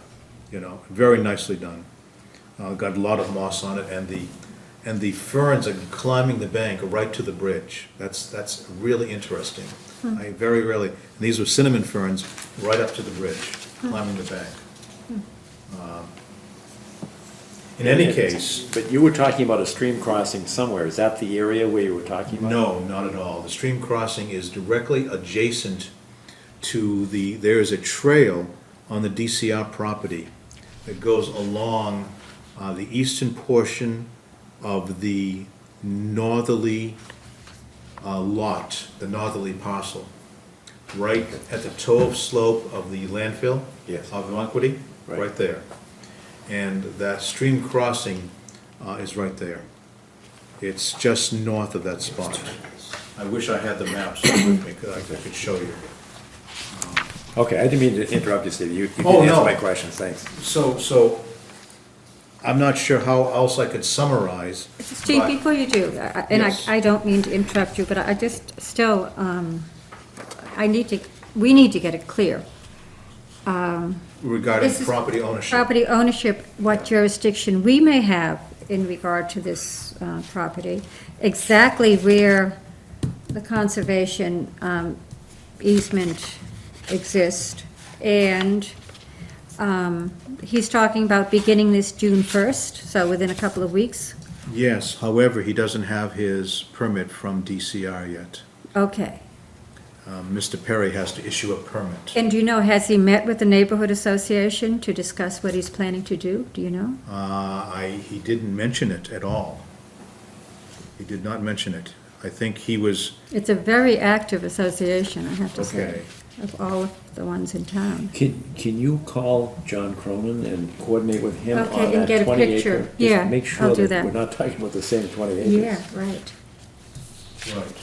very nicely done. Got a lot of moss on it, and the ferns are climbing the bank right to the bridge. That's really interesting. I very rarely, and these were cinnamon ferns right up to the bridge, climbing the bank. In any case, But you were talking about a stream crossing somewhere. Is that the area where you were talking about? no, not at all. The stream crossing is directly adjacent to there is a trail on the DCR property that goes along the eastern portion of the northerly lot, the northerly parcel, right at the toe of slope of the landfill Yes. of Equity, Right. right there. And that stream crossing is right there. It's just north of that spot. I wish I had the maps with me, 'cause I could show you. Okay, I didn't mean to interrupt you, Steve. You did Oh, answer no. my questions, thanks. So, I'm not sure how else I could summarize. Steve, but- before you do, and Yes. I don't mean to interrupt you, but I just still, we need to get it clear. Regarding This is property ownership. Property ownership, what jurisdiction we may have in regard to this property, exactly where the conservation easement exists, and he's talking about beginning this June 1st, so within a couple of weeks? Yes, however, he doesn't have his permit from DCR yet. Okay. Mr. Perry has to issue a permit. And do you know, has he met with the neighborhood association to discuss what he's planning to do? Do you know? He didn't mention it at all. He did not mention it. I think he was, It's a very active association, I have to say, Okay. of all of the ones in town. Can you call John Cronin and coordinate with him Okay, on and that get a 20 picture. acre? Just Yeah, make sure I'll do that that. we're not talking about the same 20 acres. Yeah, right. right.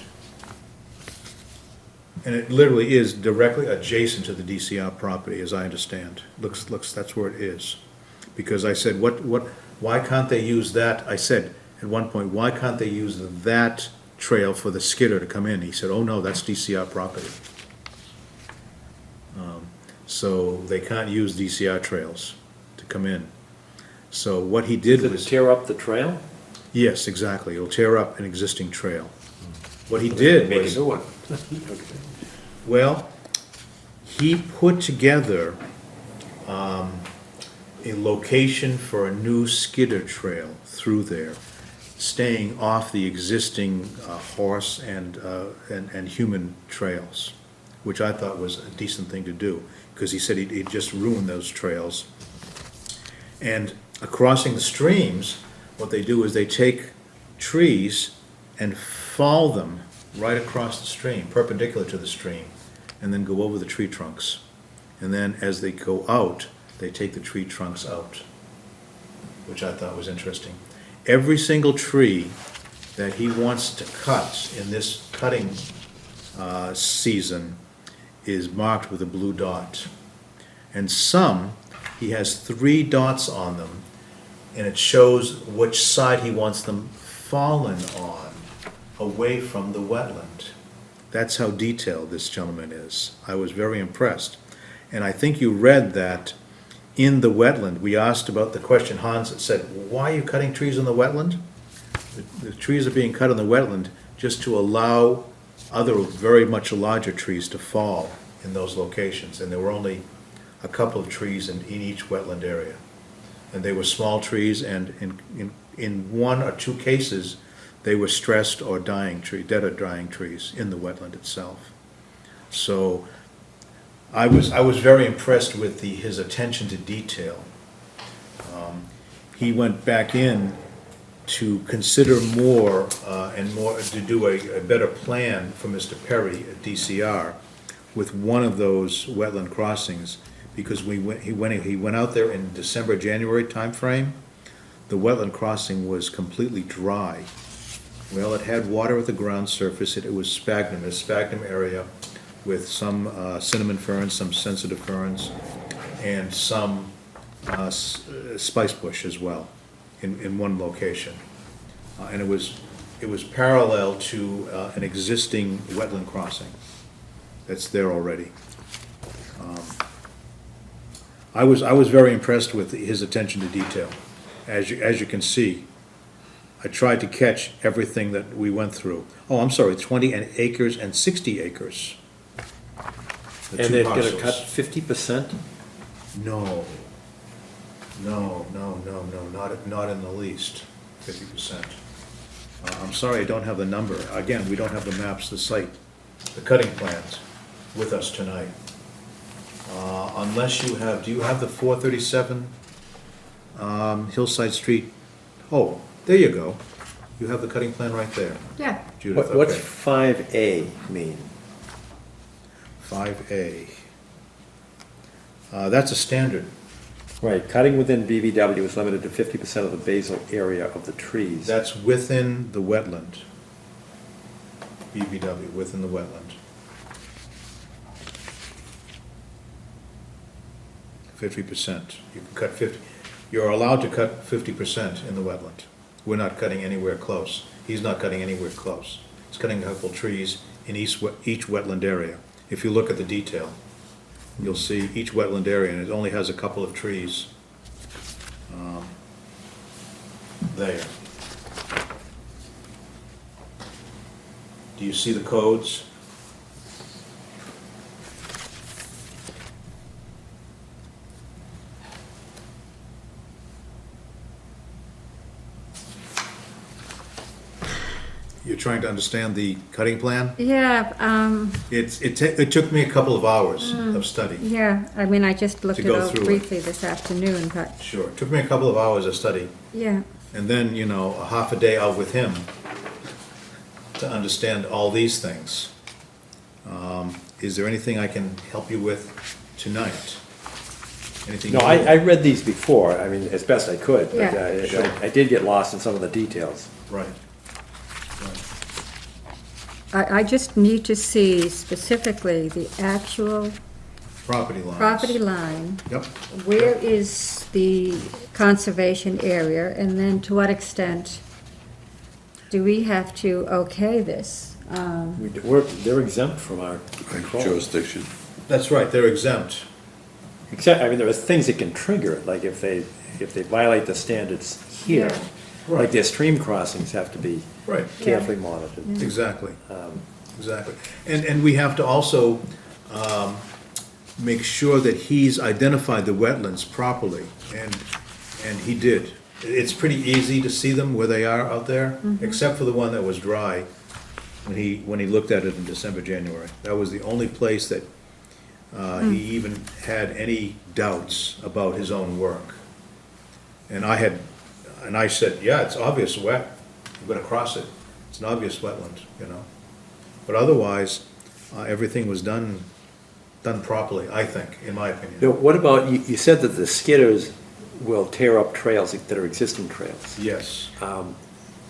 And it literally is directly adjacent to the DCR property, as I understand. Looks, that's where it is. Because I said, why can't they use that? I said, at one point, why can't they use that trail for the skidder to come in? He said, oh, no, that's DCR property. So they can't use DCR trails to come in. So what he did Did it was, tear up the trail? yes, exactly, it'll tear up an existing trail. What he did Make a was, new one. well, he put together a location for a new skidder trail through there, staying off the existing horse and human trails, which I thought was a decent thing to do, because he said he'd just ruined those trails. And crossing the streams, what they do is they take trees and fall them right across the stream, perpendicular to the stream, and then go over the tree trunks. And then as they go out, they take the tree trunks out, which I thought was interesting. Every single tree that he wants to cut in this cutting season is marked with a blue dot. And some, he has 3 dots on them, and it shows which side he wants them fallen on, away from the wetland. That's how detailed this gentleman is. I was very impressed. And I think you read that in the wetland, we asked about the question, Hans said, why are you cutting trees in the wetland? The trees are being cut in the wetland just to allow other very much larger trees to fall in those locations. And there were only a couple of trees in each wetland area. And they were small trees, and in 1 or 2 cases, they were stressed or dead or dying trees in the wetland itself. So I was very impressed with his attention to detail. He went back in to consider more to do a better plan for Mr. Perry at DCR with one of those wetland crossings, because he went out there in December, January timeframe. The wetland crossing was completely dry. Well, it had water at the ground surface. It was sphagnum, a sphagnum area with some cinnamon ferns, some sensitive ferns, and some spice bush as well. in one location. And it was parallel to an existing wetland crossing that's there already. I was very impressed with his attention to detail. As you can see, I tried to catch everything that we went through. Oh, I'm sorry, 20 acres and 60 acres. The And two they're gonna parcels. cut 50%? No, not in the least, 50%. I'm sorry, I don't have the number. Again, we don't have the maps, the site, the cutting plans with us tonight. Unless you have, do you have the 437 Hillside Street? Oh, there you go. You have the cutting plan right there, Yeah. Judith, What's okay. 5A mean? 5A. That's a standard. Right, cutting within BVW is limited to 50% of the basal area of the trees. That's within the wetland. BVW, within the wetland. 50%. You can cut 50, you're allowed to cut 50% in the wetland. We're not cutting anywhere close. He's not cutting anywhere close. He's cutting a couple trees in each wetland area. If you look at the detail, you'll see each wetland area, and it only has a couple of trees there. Do you see the codes? You're trying to understand the cutting plan? Yeah, It took me a couple of hours of study. yeah, I mean, I just looked To it go over through it. briefly this afternoon, but, Sure, it took me a couple of hours of study, yeah. and then, a half a day out with him to understand all these things. Is there anything I can help you with tonight? Anything? No, I read these before, I mean, as best I could, but Yeah. Sure. I did get lost in some of the details. Right. I just need to see specifically the actual Property lines. property line. Yep. Where is the conservation area, and then to what extent do we have to okay this? They're exempt from our control. Jurisdiction. That's right, they're exempt. Except, I mean, there are things that can trigger it, like if they violate the standards here, Right. like their stream crossings have to be Right. carefully monitored. Exactly, exactly. And we have to also make sure that he's identified the wetlands properly, and he did. It's pretty easy to see them where they are out there, except for the one that was dry, when he looked at it in December, January. That was the only place that he even had any doubts about his own work. And I said, yeah, it's obvious wet, I'm gonna cross it, it's an obvious wetland, But otherwise, everything was done properly, I think, in my opinion. Now, what about, you said that the skidders will tear up trails that are existing trails. Yes,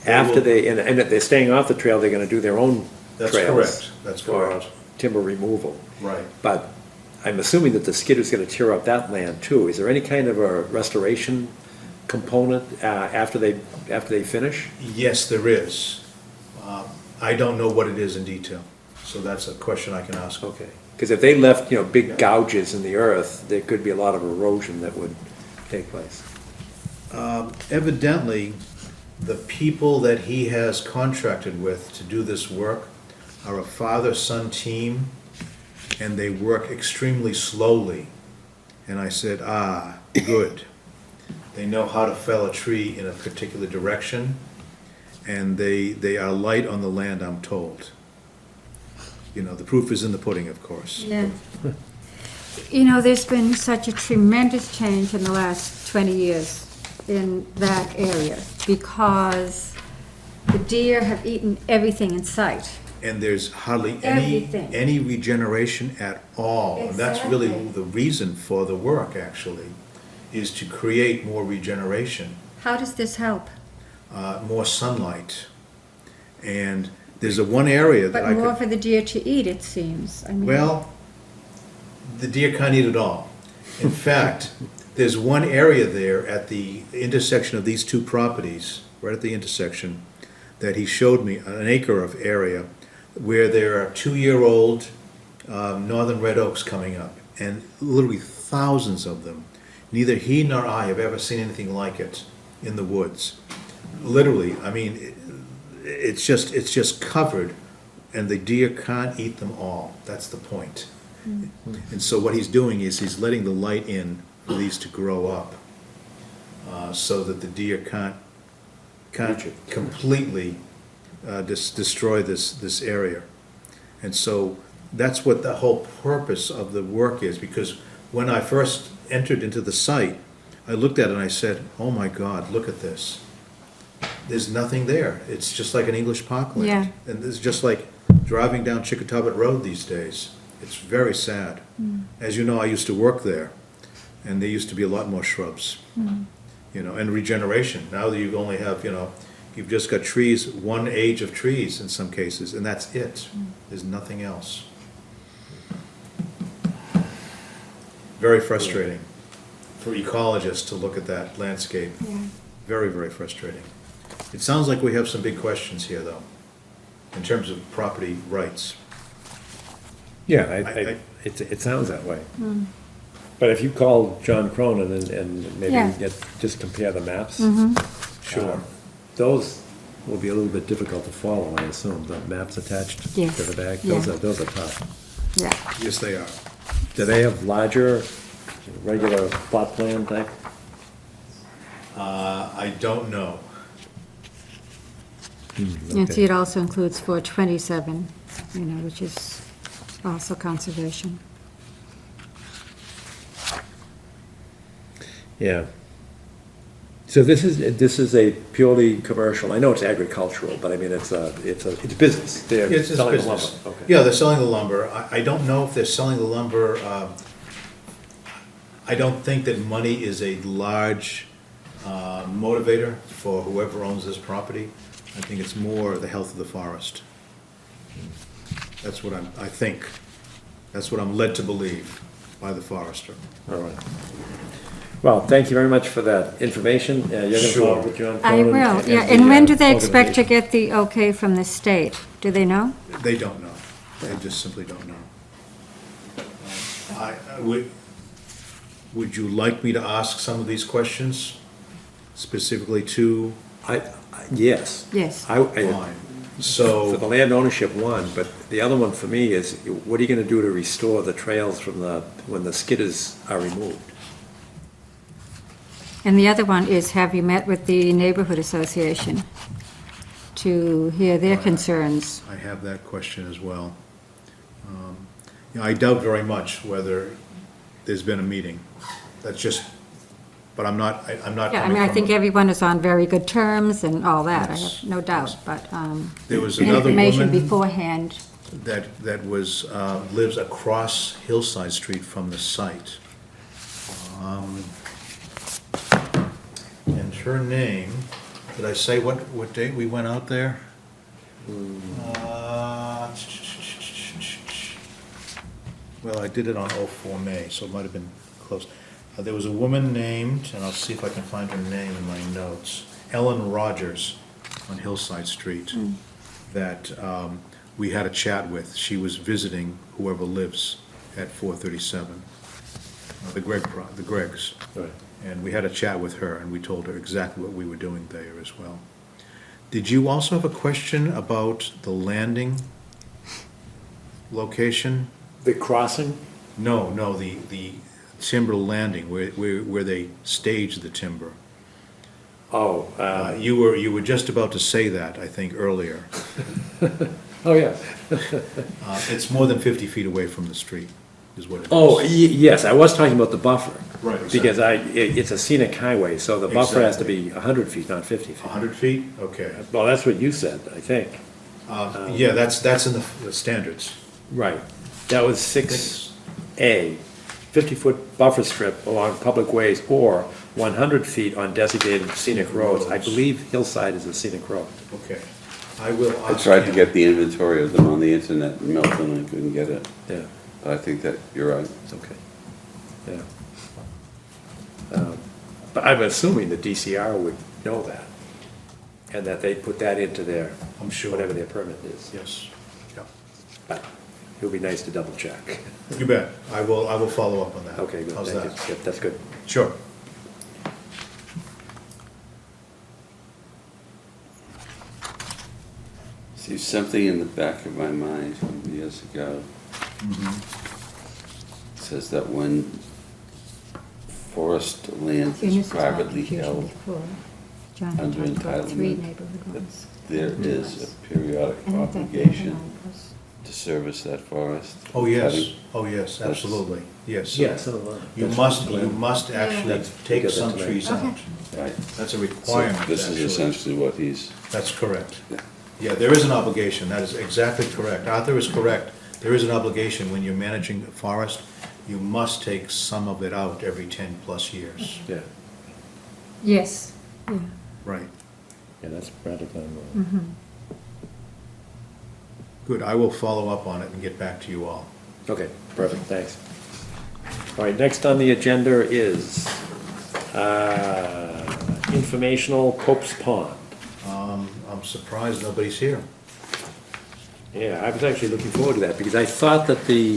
After and if they're staying off the trail, they're gonna do their own that's trails. correct, that's for correct. timber removal. Right. But I'm assuming that the skidder's gonna tear up that land too. Is there any kind of a restoration component after they finish? Yes, there is. I don't know what it is in detail, so that's a question I can ask. Okay. Because if they left, big gouges in the earth, there could be a lot of erosion that would take place. Evidently, the people that he has contracted with to do this work are a father-son team, and they work extremely slowly. And I said, good. They know how to fell a tree in a particular direction, and they are light on the land, I'm told. The proof is in the pudding, of course. Yeah. There's been such a tremendous change in the last 20 years in that area, because the deer have eaten everything in sight. And there's hardly Everything. any regeneration at all. And that's really Exactly. the reason for the work, actually, is to create more regeneration, How does this help? more sunlight. And there's one area that But I more could, for the deer to eat, it seems. I mean, well, the deer can't eat it all. In fact, there's one area there at the intersection of these two properties, right at the intersection, that he showed me, an acre of area, where there are 2-year-old northern red oaks coming up, and literally thousands of them. Neither he nor I have ever seen anything like it in the woods. Literally, I mean, it's just covered, and the deer can't eat them all. That's the point. And so what he's doing is he's letting the light in for these to grow up, so that the deer can't completely destroy this area. And so that's what the whole purpose of the work is, because when I first entered into the site, I looked at it and I said, oh my God, look at this. There's nothing there. It's just like an English parkland. Yeah. And it's just like driving down Chickatobit Road these days. It's very sad. As you know, I used to work there, and there used to be a lot more shrubs, you know, and regeneration. Now that you only have, you know, you've just got trees, one age of trees in some cases, and that's it. There's nothing else. Very frustrating for ecologists to look at that landscape. Yeah. Very, very frustrating. It sounds like we have some big questions here, though, in terms of property rights. Yeah, I- it sounds that way. But if you call John Cronin and maybe Yeah. just compare the maps. Sure. Those will be a little bit difficult to follow, I assume, the maps attached to Yes, the back. yeah. Those are tough. Yeah. Yes, they are. Do they have larger, regular plot plan type? I don't know. And see, it also includes 427, you know, which is also conservation. Yeah. So this is a purely commercial, I know it's agricultural, but I mean, it's business. They're It's selling business. lumber. Okay. Yeah, they're selling the lumber. I don't know if they're selling the lumber, I don't think that money is a large motivator for whoever owns this property. I think it's more the health of the forest. That's what I think. That's what I'm led to believe by the forester. All right. Well, thank you very much for that information. You're going to Sure. follow up with John I Cronin? will, yeah. the, And when do they expect to organization? get the okay from the state? Do they know? They don't know. They just simply don't know. Would you like me to ask some of these questions specifically to? Yes. Yes. Fine. For the So, land ownership one, but the other one for me is, what are you going to do to restore the trails from when the skidders are removed? And the other one is, have you met with the neighborhood association to hear their concerns? I have that question as well. You know, I doubt very much whether there's been a meeting. That's just, but I'm not Yeah, I coming mean, I from think a- everyone is on very good terms and all that, I Yes. have no doubt, but There was another information woman beforehand. that was, lives across Hillside Street from the site. And her name, did I say what date we went out there? Well, I did it on 04 May, so it might have been close. There was a woman named, and I'll see if I can find her name in my notes, Ellen Rogers on Hillside Street, that we had a chat with. She was visiting whoever lives at 437, the Greggs. Right. And we had a chat with her, and we told her exactly what we were doing there as well. Did you also have a question about the landing location? The crossing? No, the timber landing, where they stage the timber. Oh, You were just about to say that, I think, earlier. oh, yeah. It's more than 50 feet away from the street, is what it is. Oh, yes, I was talking about the buffer. Right, exactly. Because it's a scenic highway, so the buffer has to be 100 feet, not 50 feet. 100 feet? Okay. Well, that's what you said, I think. Yeah, that's in the standards. Right. That was 6A, 50-foot buffer strip along public ways or 100 feet on designated scenic roads. I believe Hillside is a scenic road. Okay. I will I ask tried to him. get the inventory of them on the internet in Milton and couldn't get it. Yeah, But I think that you're right. it's okay. Yeah. But I'm assuming the DCR would know that, and that they put that into their, I'm sure. whatever their permit is. Yes, yeah. But it would be nice to double check. You bet. I will follow up on that. Okay, good, How's thank you. that? Yep, that's good. Sure. See, something in the back of my mind from years ago says that when forest land is Municipal privately confusion held, before. John had under talked about 3 entitlement, neighborhood ones. there is a periodic And I thought the other obligation one was- to service that forest. Oh, yes, Cutting. oh, yes, That's- absolutely, yes. so, You must actually That's- take get that some tonight. trees out. Right. That's a So requirement, this is actually. essentially what he's, That's correct. Yeah. Yeah, there is an obligation, that is exactly correct. Arthur is correct. There is an obligation when you're managing a forest, you must take some of it out every 10-plus years. Yeah, Yes, yeah. Right. yeah, that's rather than, Good, I will follow up on it and get back to you all. okay, perfect, thanks. All right, next on the agenda is informational Pope's Pond. I'm surprised nobody's here. Yeah, I was actually looking forward to that, because I thought that the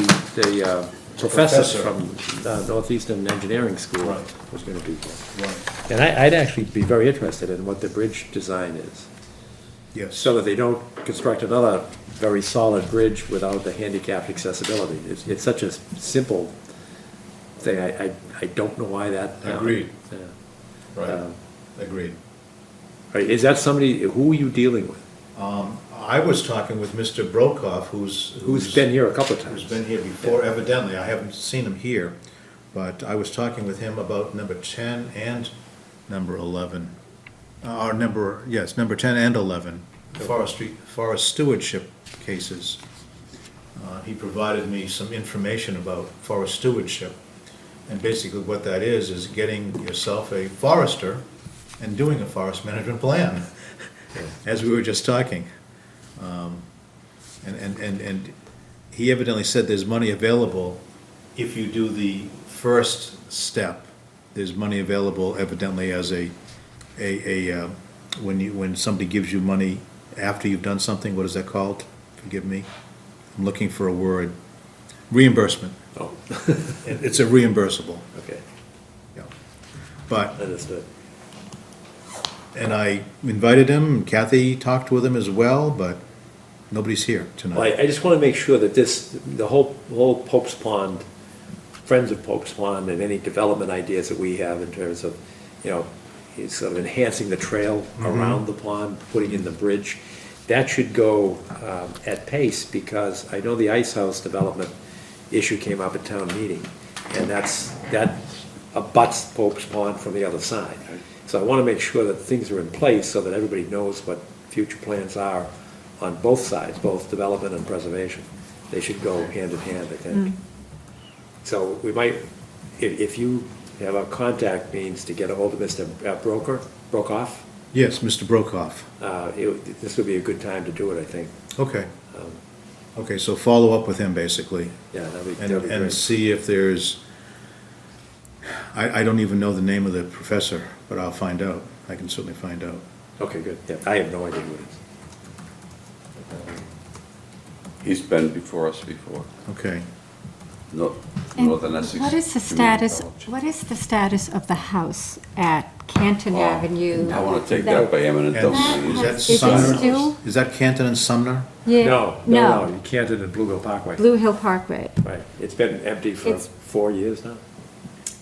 professor Professor. from Northeastern Engineering School Right. was gonna be here. Right. And I'd actually be very interested in what the bridge design is, Yes. so that they don't construct another very solid bridge without the handicapped accessibility. It's such a simple thing, I don't know why that. Agreed. Yeah. Right, agreed. All right, is that somebody, who are you dealing with? I was talking with Mr. Brokoff, Who's been here a couple of times? Who's been here before, evidently. I haven't seen him here, but I was talking with him about number 10 and number 11. Number 10 and 11, forest stewardship cases. He provided me some information about forest stewardship. And basically what that is getting yourself a forester and doing a forest management plan, as we were just talking. And he evidently said there's money available if you do the first step. There's money available evidently as when somebody gives you money after you've done something, what is that called? Forgive me. I'm looking for a word. Reimbursement. Oh, It's a reimbursable, okay, yeah. But understood. and I invited him, Kathy talked with him as well, but nobody's here Well, tonight. I just want to make sure that the whole Pope's Pond, Friends of Pope's Pond, and any development ideas that we have in terms of, sort of enhancing the trail around the pond, putting in the bridge, that should go at pace, because I know the Ice House development issue came up at town meeting, and that abuts Pope's Pond from the other side. So I want to make sure that things are in place so that everybody knows what future plans are on both sides, both development and preservation. They should go hand in hand, I think. So we might, if you have a contact means to get a hold of Mr. Brokoff, Yes, Mr. Brokoff. this would be a good time to do it, I think. Okay. Okay, so follow up with him, basically, Yeah, that'd be and great. see if there's, I don't even know the name of the professor, but I'll find out. I can certainly find out. Okay, good. Yeah, I have no idea who it is. he's been before us before. Okay. And Northern Essex. what is the Community status, College. what is the status of the house at Canton Avenue? I want to take that by eminent And domain. is that Is it Sumner? still? Is that Canton and Sumner? Yeah, No, you can't in Blue Hill Parkway. Blue Hill Parkway. Right, it's been empty for It's- 4 years now,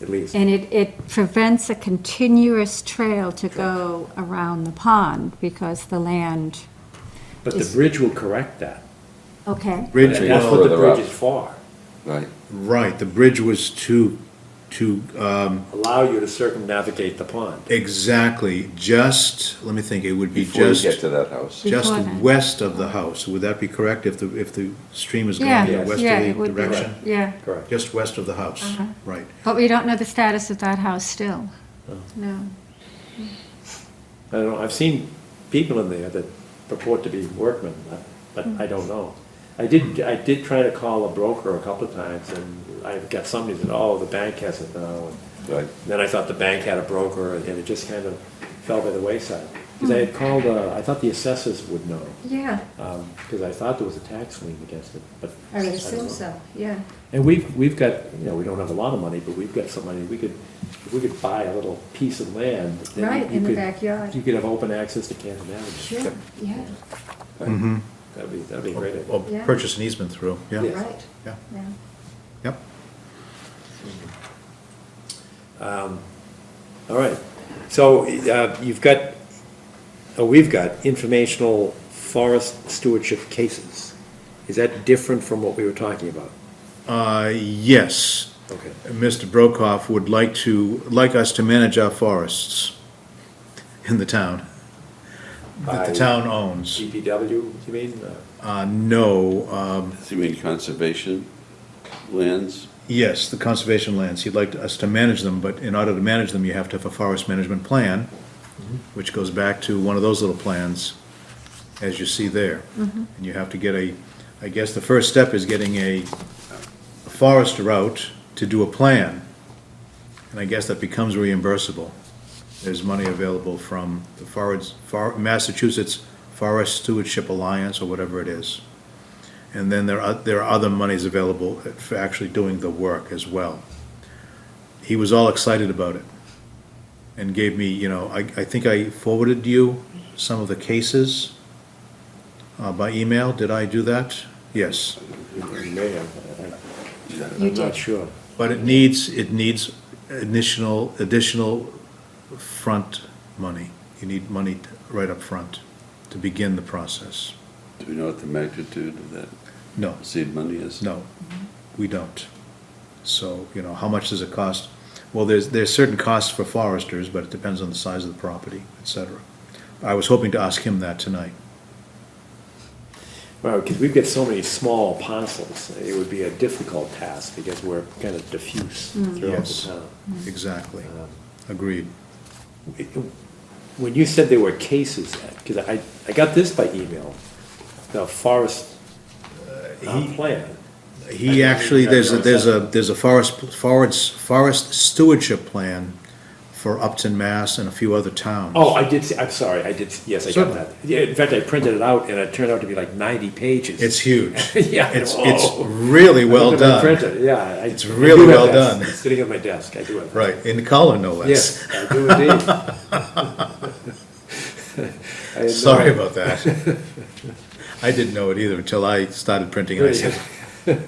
at least. And it prevents a continuous trail to go around the pond because the land, But the is- bridge will correct that. okay, Bridge, And that's well- what the Further bridge up. is for, Right. right, the bridge was to, allow you to circumnavigate the pond. exactly, just, let me think, it would be Before you just, get to that house. just Before that. west of the house. Would that be correct, if the stream is going yeah, in a Yes. yeah, it westerly would be, direction? yeah. Correct. Just west of the house, right. But we don't know the status of that house still. No. I don't know, I've seen people in there that purport to be workmen, but I don't know. I did try to call a broker a couple of times, and I got somebody that, oh, the bank has it now. Right. Then I thought the bank had a broker, and it just kind of fell by the wayside. Because I had called, I thought the assessors would know, Yeah, because I thought there was a tax lien against it, but. I would don't assume know. so, yeah. And we've got, we don't have a lot of money, but we've got some money, if we could buy a little piece of land. then Right, you in the could- backyard. You could have open access to Canton Avenue. Sure, yeah, Right. That'd be a great. idea. Or Yeah. purchase an easement through, yeah. Yes. right, Yeah, yeah. yep. All right, so you've got, we've got informational forest stewardship cases. Is that different from what we were talking about? Yes. Okay. Mr. Brokoff would like us to manage our forests in the town, that the By town owns. DPW, you mean? No, Do you mean conservation lands? yes, the conservation lands, he'd like us to manage them, but in order to manage them, you have to have a forest management plan, which goes back to one of those little plans, as you see there. And you have to get I guess the first step is getting a forester out to do a plan. And I guess that becomes reimbursable. There's money available from the Massachusetts Forest Stewardship Alliance, or whatever it is. And then there are other monies available for actually doing the work as well. He was all excited about it and gave me, I think I forwarded you some of the cases by email. Did I do that? Yes. You may have. You I'm did. not sure. But it needs additional front money. You need money right up front to begin the process. Do we know what the magnitude of that No, seed money is? no, we don't. So, how much does it cost? Well, there's certain costs for foresters, but it depends on the size of the property, et cetera. I was hoping to ask him that tonight. Well, because we've got so many small parcels, it would be a difficult task because we're kind of diffuse throughout Yes. the town. Exactly. Agreed. When you said there were cases, because I got this by email, the forest plan. He actually, there's a forest stewardship plan for Upton, Mass. and a few other towns. Oh, I did see, I'm sorry, yes, I got Certainly. that. Yeah, in fact, I printed it out and it turned out to be like 90 pages. It's huge. Yeah, It's whoa. really well I looked at my done. printer, yeah. It's really do have well that. done. It's sitting on my desk, I do have that. Right, in color no less. Yes, I do indeed. I had no Sorry idea. about that. I didn't know it either until I started printing and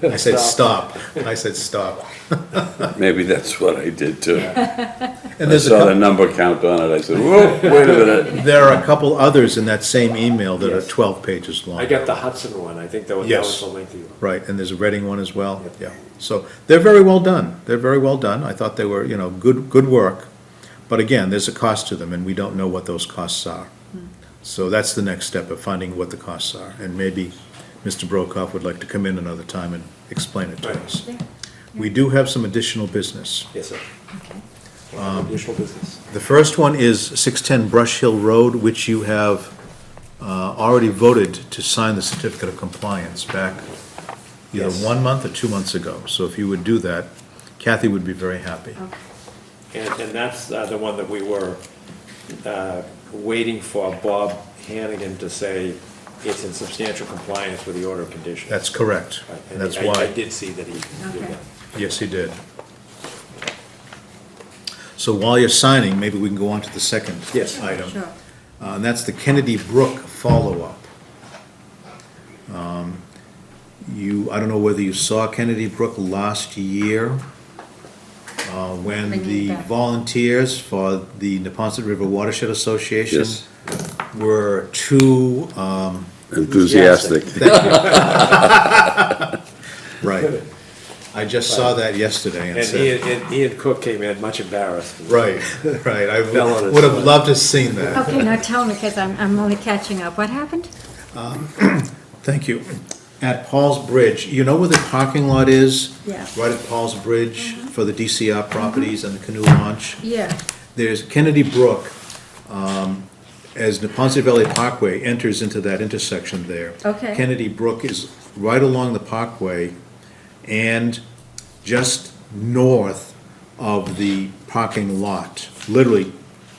I said, stop. I said, stop. Maybe that's what I did too. And I there's saw the number count on it, I said, whoa, wait a minute. there are a couple others in that same email that are Yes. 12 pages long. I got the Hudson one, I think that was Yes. the lengthy one. Right, and there's a Reading one as well, yeah. So they're very well done. They're very well done. I thought they were, good work. But again, there's a cost to them, and we don't know what those costs are. So that's the next step of finding what the costs are. And maybe Mr. Brokoff would like to come in another time and explain it to Right. us. Yeah. We do have some additional business. Yes, sir. Okay. Additional business. The first one is 610 Brush Hill Road, which you have already voted to sign the certificate of compliance back either Yes. 1 month or 2 months ago. So if you would do that, Kathy would be very happy. And that's the one that we were waiting for Bob Hannigan to say it's in substantial compliance with the order of conditions. That's correct. Right, And and that's I why, did see that he did Okay. that. yes, he did. So while you're signing, maybe we can go on to the second Yes. item. Sure. And that's the Kennedy Brook follow-up. I don't know whether you saw Kennedy Brook last year, when Bringing it the back. volunteers for the Neponset River Watershed Association Yes. were too, Enthusiastic. right. I just saw that yesterday and And said, Ian Cook came in much embarrassed. right, right, I Fell on its would have side. loved to have seen that. Okay, now tell me, because I'm only catching up. What happened? Thank you. At Paul's Bridge, you know where the parking lot is? Yeah. Right at Paul's Bridge for the DCR properties and the canoe launch? Yeah. There's Kennedy Brook, as Neponset Valley Parkway enters into that intersection there. Okay. Kennedy Brook is right along the parkway and just north of the parking lot, literally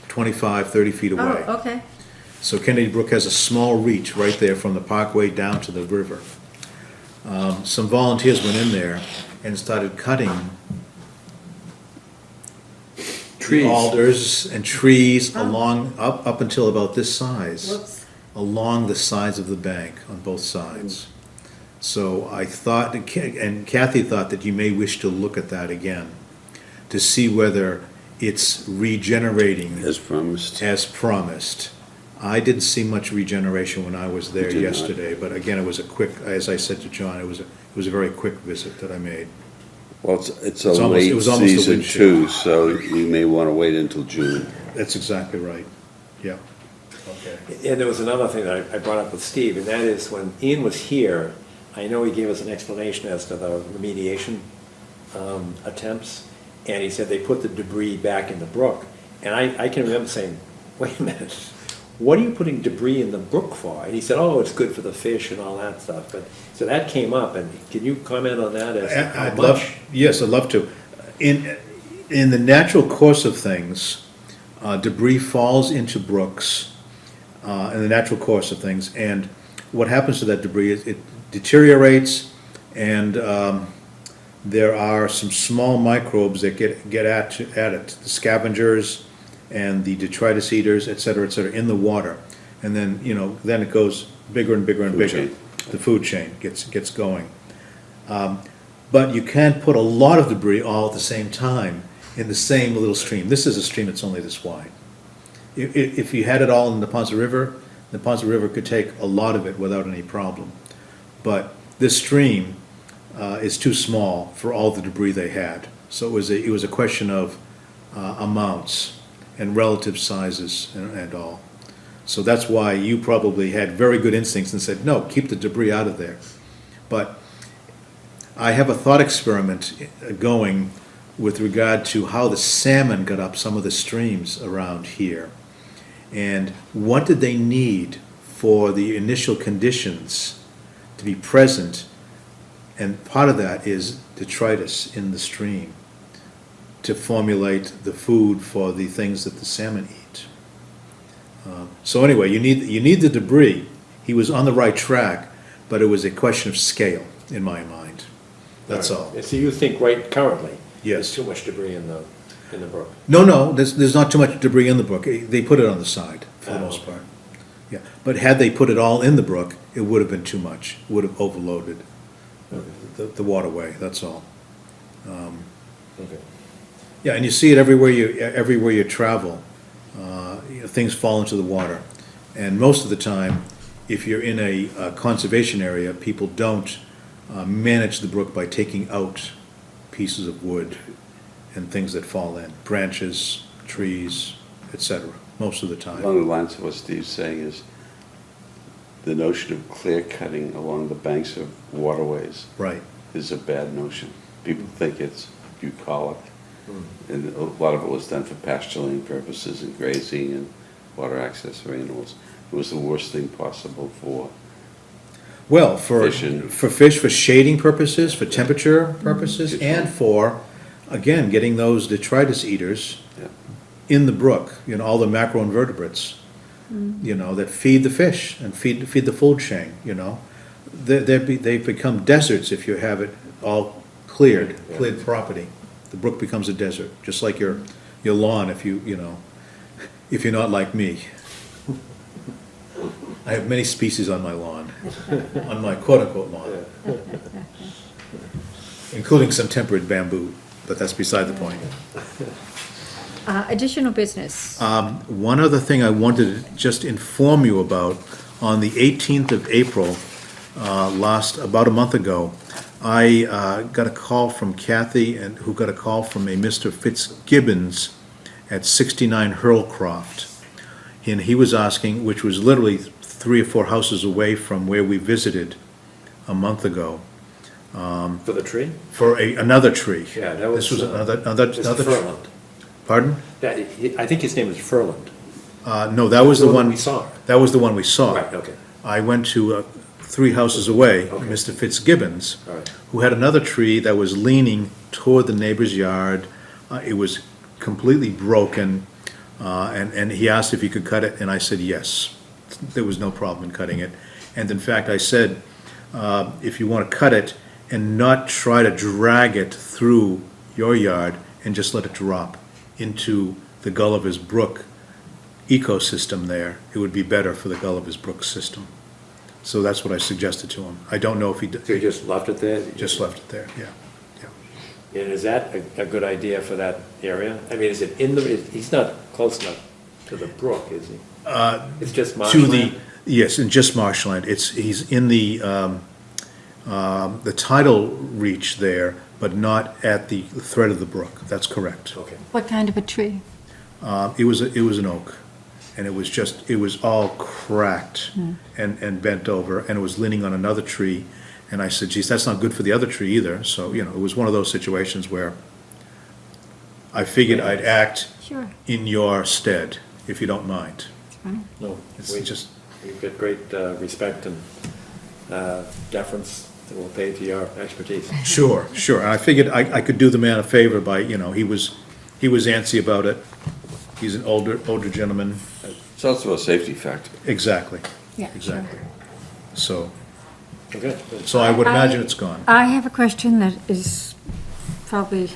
25, 30 feet away. Oh, okay. So Kennedy Brook has a small reach right there from the parkway down to the river. Some volunteers went in there and started cutting Trees. alders and trees along, up until about this size. Whoops. Along the sides of the bank on both sides. So I thought, and Kathy thought that you may wish to look at that again, to see whether it's regenerating As promised. as promised. I didn't see much regeneration when I was there You did not. yesterday, but again, it was a quick, as I said to John, it was a very quick visit that I made. Well, it's It's a almost- late it was almost a season windshield. too, so you may want to wait until June. That's exactly right, yeah. Okay. And there was another thing that I brought up with Steve, and that is when Ian was here, I know he gave us an explanation as to the remediation attempts, and he said they put the debris back in the brook. And I can remember saying, wait a minute, what are you putting debris in the brook for? And he said, oh, it's good for the fish and all that stuff. But, so that came up, and can you comment on that as to how I'd love, much? yes, I'd love to. In the natural course of things, debris falls into brooks, in the natural course of things, and what happens to that debris is it deteriorates, and there are some small microbes that get at it, the scavengers and the detritus eaters, et cetera, in the water. And then, then it goes bigger and bigger and Food bigger. chain. The food chain gets going. But you can't put a lot of debris all at the same time in the same little stream. This is a stream that's only this wide. If you had it all in the Ponce River could take a lot of it without any problem. But this stream is too small for all the debris they had. So it was a question of amounts and relative sizes and all. So that's why you probably had very good instincts and said, no, keep the debris out of there. But I have a thought experiment going with regard to how the salmon got up some of the streams around here. And what did they need for the initial conditions to be present? And part of that is detritus in the stream to formulate the food for the things that the salmon eat. So anyway, you need the debris. He was on the right track, but it was a question of scale in my mind. That's all. So you think right currently? Yes. There's too much debris in the brook? No, there's not too much debris in the brook. They put it on the side for the Oh, most okay. part. Yeah, but had they put it all in the brook, it would have been too much. Would have overloaded the waterway. That's all. Okay. Yeah, and you see it everywhere you travel. Things fall into the water, and most of the time, if you're in a conservation area, people don't manage the brook by taking out pieces of wood and things that fall in, branches, trees, etc. Most of the time. Along the lines of what Steve's saying is the notion of clear cutting along the banks of waterways Right. is a bad notion. People think it's bucolic, and a lot of it was done for pasturing purposes and grazing and water access for animals. It was the worst thing possible for Well, for Fish. for shading purposes, for temperature purposes, and for, again, getting those detritus eaters Yeah. in the brook, all the macroinvertebrates, that feed the fish and feed the food chain, They've become deserts if you have it all cleared property. The brook becomes a desert, just like your lawn if if you're not like me. I have many species on my lawn, on my quote-unquote lawn, including some tempered bamboo, but that's beside the point. Additional business. One other thing I wanted to just inform you about, on the 18th of April, about a month ago, I got a call from Kathy, and who got a call from a Mr. Fitzgibbons at 69 Hurlcroft. And he was asking, which was literally 3 or 4 houses away from where we visited a month ago, For the tree? for another tree. Yeah, that was, This was another Mr. tree. Furland. Pardon? I think his name is Furland. No, that was the The one one. we saw. That was the one we saw. Right, okay. I went to 3 houses away, Okay. Mr. Fitzgibbons, All right. who had another tree that was leaning toward the neighbor's yard, It was completely broken, and he asked if he could cut it, and I said yes. There was no problem in cutting it. And in fact, I said, if you want to cut it and not try to drag it through your yard and just let it drop into the Gulliver's Brook ecosystem there, it would be better for the Gulliver's Brook system. So that's what I suggested to him. I don't know if he So you just left it there? just left it there, yeah. And is that a good idea for that area? I mean, is it in the, he's not close enough to the brook, is he? It's just To marshland? the, yes, and just marshland. He's in the tidal reach there, but not at the thread of the brook. That's correct. Okay. What kind of a tree? It was an oak, and it was all cracked and bent over, and it was leaning on another tree. And I said, geez, that's not good for the other tree either. So, it was one of those situations where I figured I'd act Sure. in your stead, if you don't mind. No, It's we just, we've got great respect and deference that we'll pay to your expertise. sure. And I figured I could do the man a favor by, he was antsy about it. He's an older gentleman. It's also a safety factor. Exactly, Yeah, sure. exactly. So Okay. I would imagine it's gone. I have a question that is probably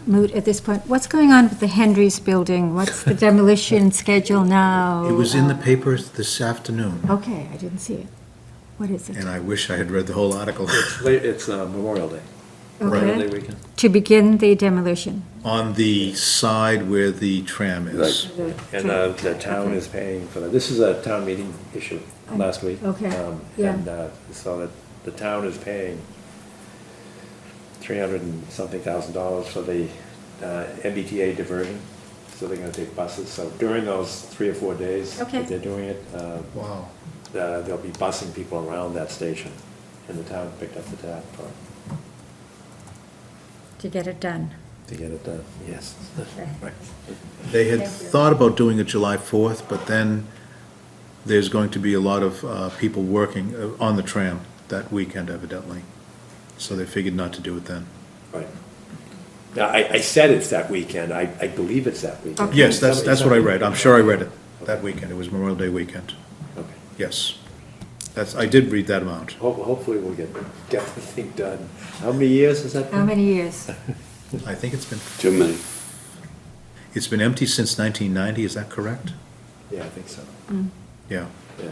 moot at this point. What's going on with the Hendry's building? What's the demolition schedule now? It was in the papers this afternoon, Okay, I didn't see it. What is it? and I wish I had read the whole article. It's Memorial Day. Memorial Day Okay. weekend. To begin the demolition. On the side where the tram is. And the town is paying for that. This is a town meeting issue last week. Okay, yeah. And so that the town is paying $300 and something thousand for the MBTA diversion. So they're gonna take buses. So during those 3 or 4 days Okay. that they're doing it, Wow. they'll be busing people around that station. And the town picked up the tab for it, To get it done. to get it done, yes. Okay. Right. They had Thank you. thought about doing it July 4th, but then there's going to be a lot of people working on the tram that weekend evidently. So they figured not to do it then. Right. Now, I said it's that weekend, I believe it's that weekend. Okay. Yes, that's what I read. I'm sure I read it that weekend. It was Memorial Day weekend. Okay. Yes. I did read that amount. Hopefully we'll get the thing done. How many years has that How been? many years? I think Too many. it's been empty since 1990, is that correct? Yeah, I think so, Yeah. yeah,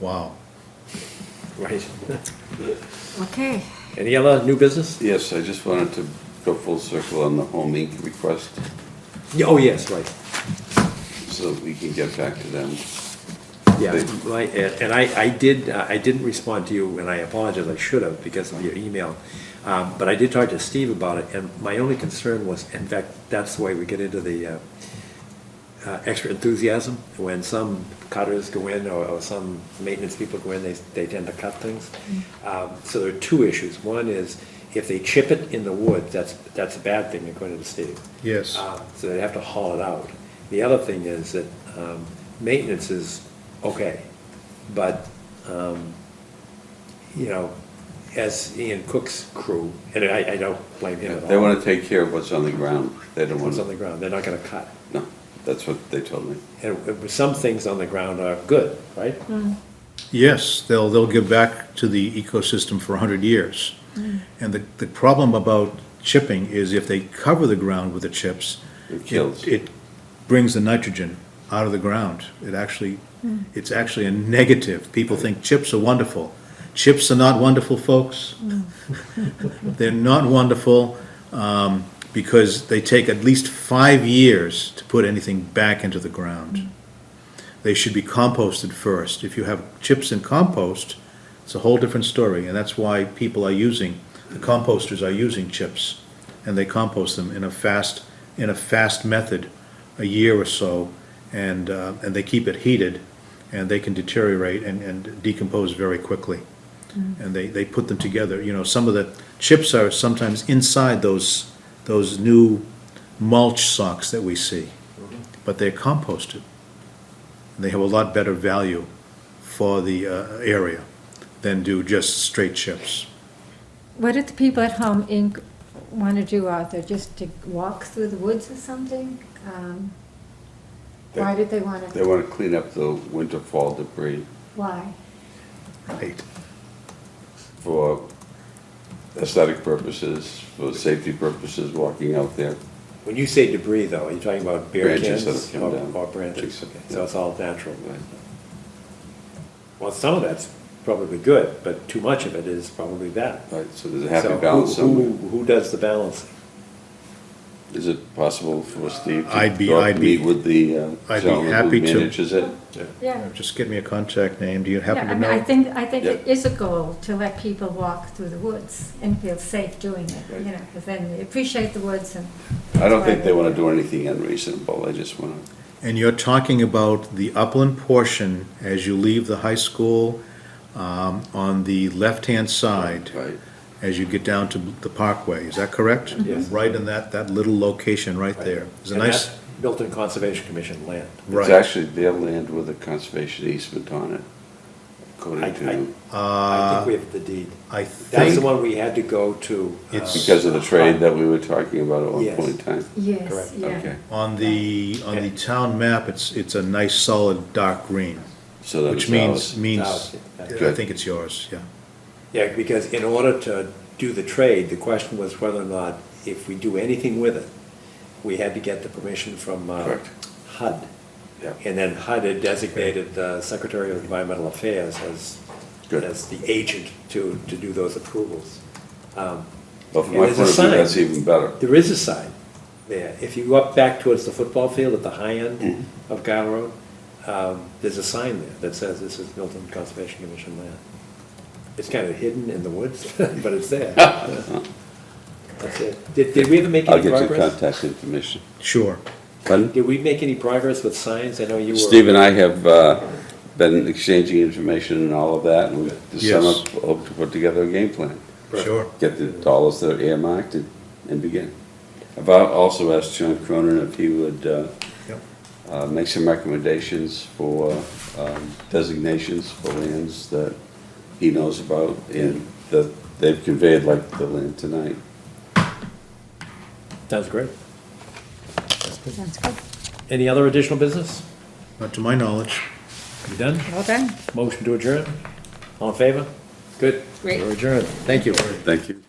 Wow. right. Okay. Any other new business? Yes, I just wanted to go full circle on the home ink request, Oh, yes, right. so that we can get back to them. Yeah, and I didn't respond to you, and I apologize, I should have because of your email. But I did talk to Steve about it, and my only concern was, in fact, that's the way we get into the extra enthusiasm. When some cutters go in, or some maintenance people go in, they tend to cut things. So there are two issues. One is, if they chip it in the wood, that's a bad thing, according to Steve. Yes. So they have to haul it out. The other thing is that maintenance is okay, but, as Ian Cook's crew, and I don't blame him at all. They want to take care of what's on the ground. They don't want What's on the to, ground, they're not gonna cut. no, that's what they told me. And some things on the ground are good, right? Yes, they'll give back to the ecosystem for 100 years. And the problem about chipping is if they cover the ground with the chips, It kills. it brings the nitrogen out of the ground. It's actually a negative. People think chips are wonderful. Chips are not wonderful, folks. They're not wonderful because they take at least 5 years to put anything back into the ground. They should be composted first. If you have chips in compost, it's a whole different story, and that's why the composters are using chips, and they compost them in a fast method, a year or so, and they keep it heated, and they can deteriorate and decompose very quickly. And they put them together. Some of the chips are sometimes inside those new mulch socks that we see, but they're composted. They have a lot better value for the area than do just straight chips. What did the people at home ink want to do, Arthur? Just to walk through the woods or something? Why did they want They to, want to clean up the winter fall debris why? Right. for aesthetic purposes, for safety purposes, walking out there. When you say debris, though, are you talking about bare Branches that cans have come down. or branches? Okay, so Yeah. it's all natural. Right. Well, some of that's probably good, but too much of it is probably bad. Right, so there's a happy So balance somewhere. who does the balancing? Is it possible for Steve to I'd be- go I'd be- meet with the I'd be gentleman happy who to. manages it? Yeah. Just give me a contact name. Do you Yeah, happen I to mean, I know? think it Yeah. is a goal to let people walk through the woods and feel safe doing it, you know, because then they appreciate the woods and. I don't think that's they why want to do anything unreasonable, they just want to, And you're talking about the upland portion as you leave the high school, on the left-hand side, right? as you get down to the parkway, is that correct? Yes. Right in that little location right there. It's a And nice, that's Milton Conservation Commission land. It's right. actually their land with a conservation easement on it, according I to, think we have the deed. I That's the think, one we had to go to. It's- because of the trade that we were talking about at one Yes. point in time. Yes, Correct. yeah. Okay, on the town map, it's a nice solid dark green, so that which it's means, ours. Ours, yeah. I Good. think it's yours, yeah. Yeah, because in order to do the trade, the question was whether or not, if we do anything with it, we had to get the permission from Correct. HUD. Yeah. And then HUD had designated the Secretary of Environmental Affairs Good. as the agent to do those approvals. Well, from And my there's point a of view, sign. that's even better. There is a sign there. If you go up back towards the football field at the high end of Guile Road, there's a sign there that says this is Milton Conservation Commission land. It's kind of hidden in the woods, but it's there. That's it. Did we ever make I'll any get you progress? contact information. Sure. Pardon? Did we make any progress with signs? I know you were. Steve and I have been exchanging information and all of that, and we this Yes. summer hope to put together a game plan. Sure. Get the dollars that are earmarked and begin. I've also asked John Cronin if he would Yep. make some recommendations for designations for lands that he knows about and that they've conveyed, like the land tonight. Sounds great. Sounds good. Any other additional business? Not to my knowledge. You done? Well done. Motion to adjourn? All in favor? Good. Great. We're adjourned. Thank you. Thank you.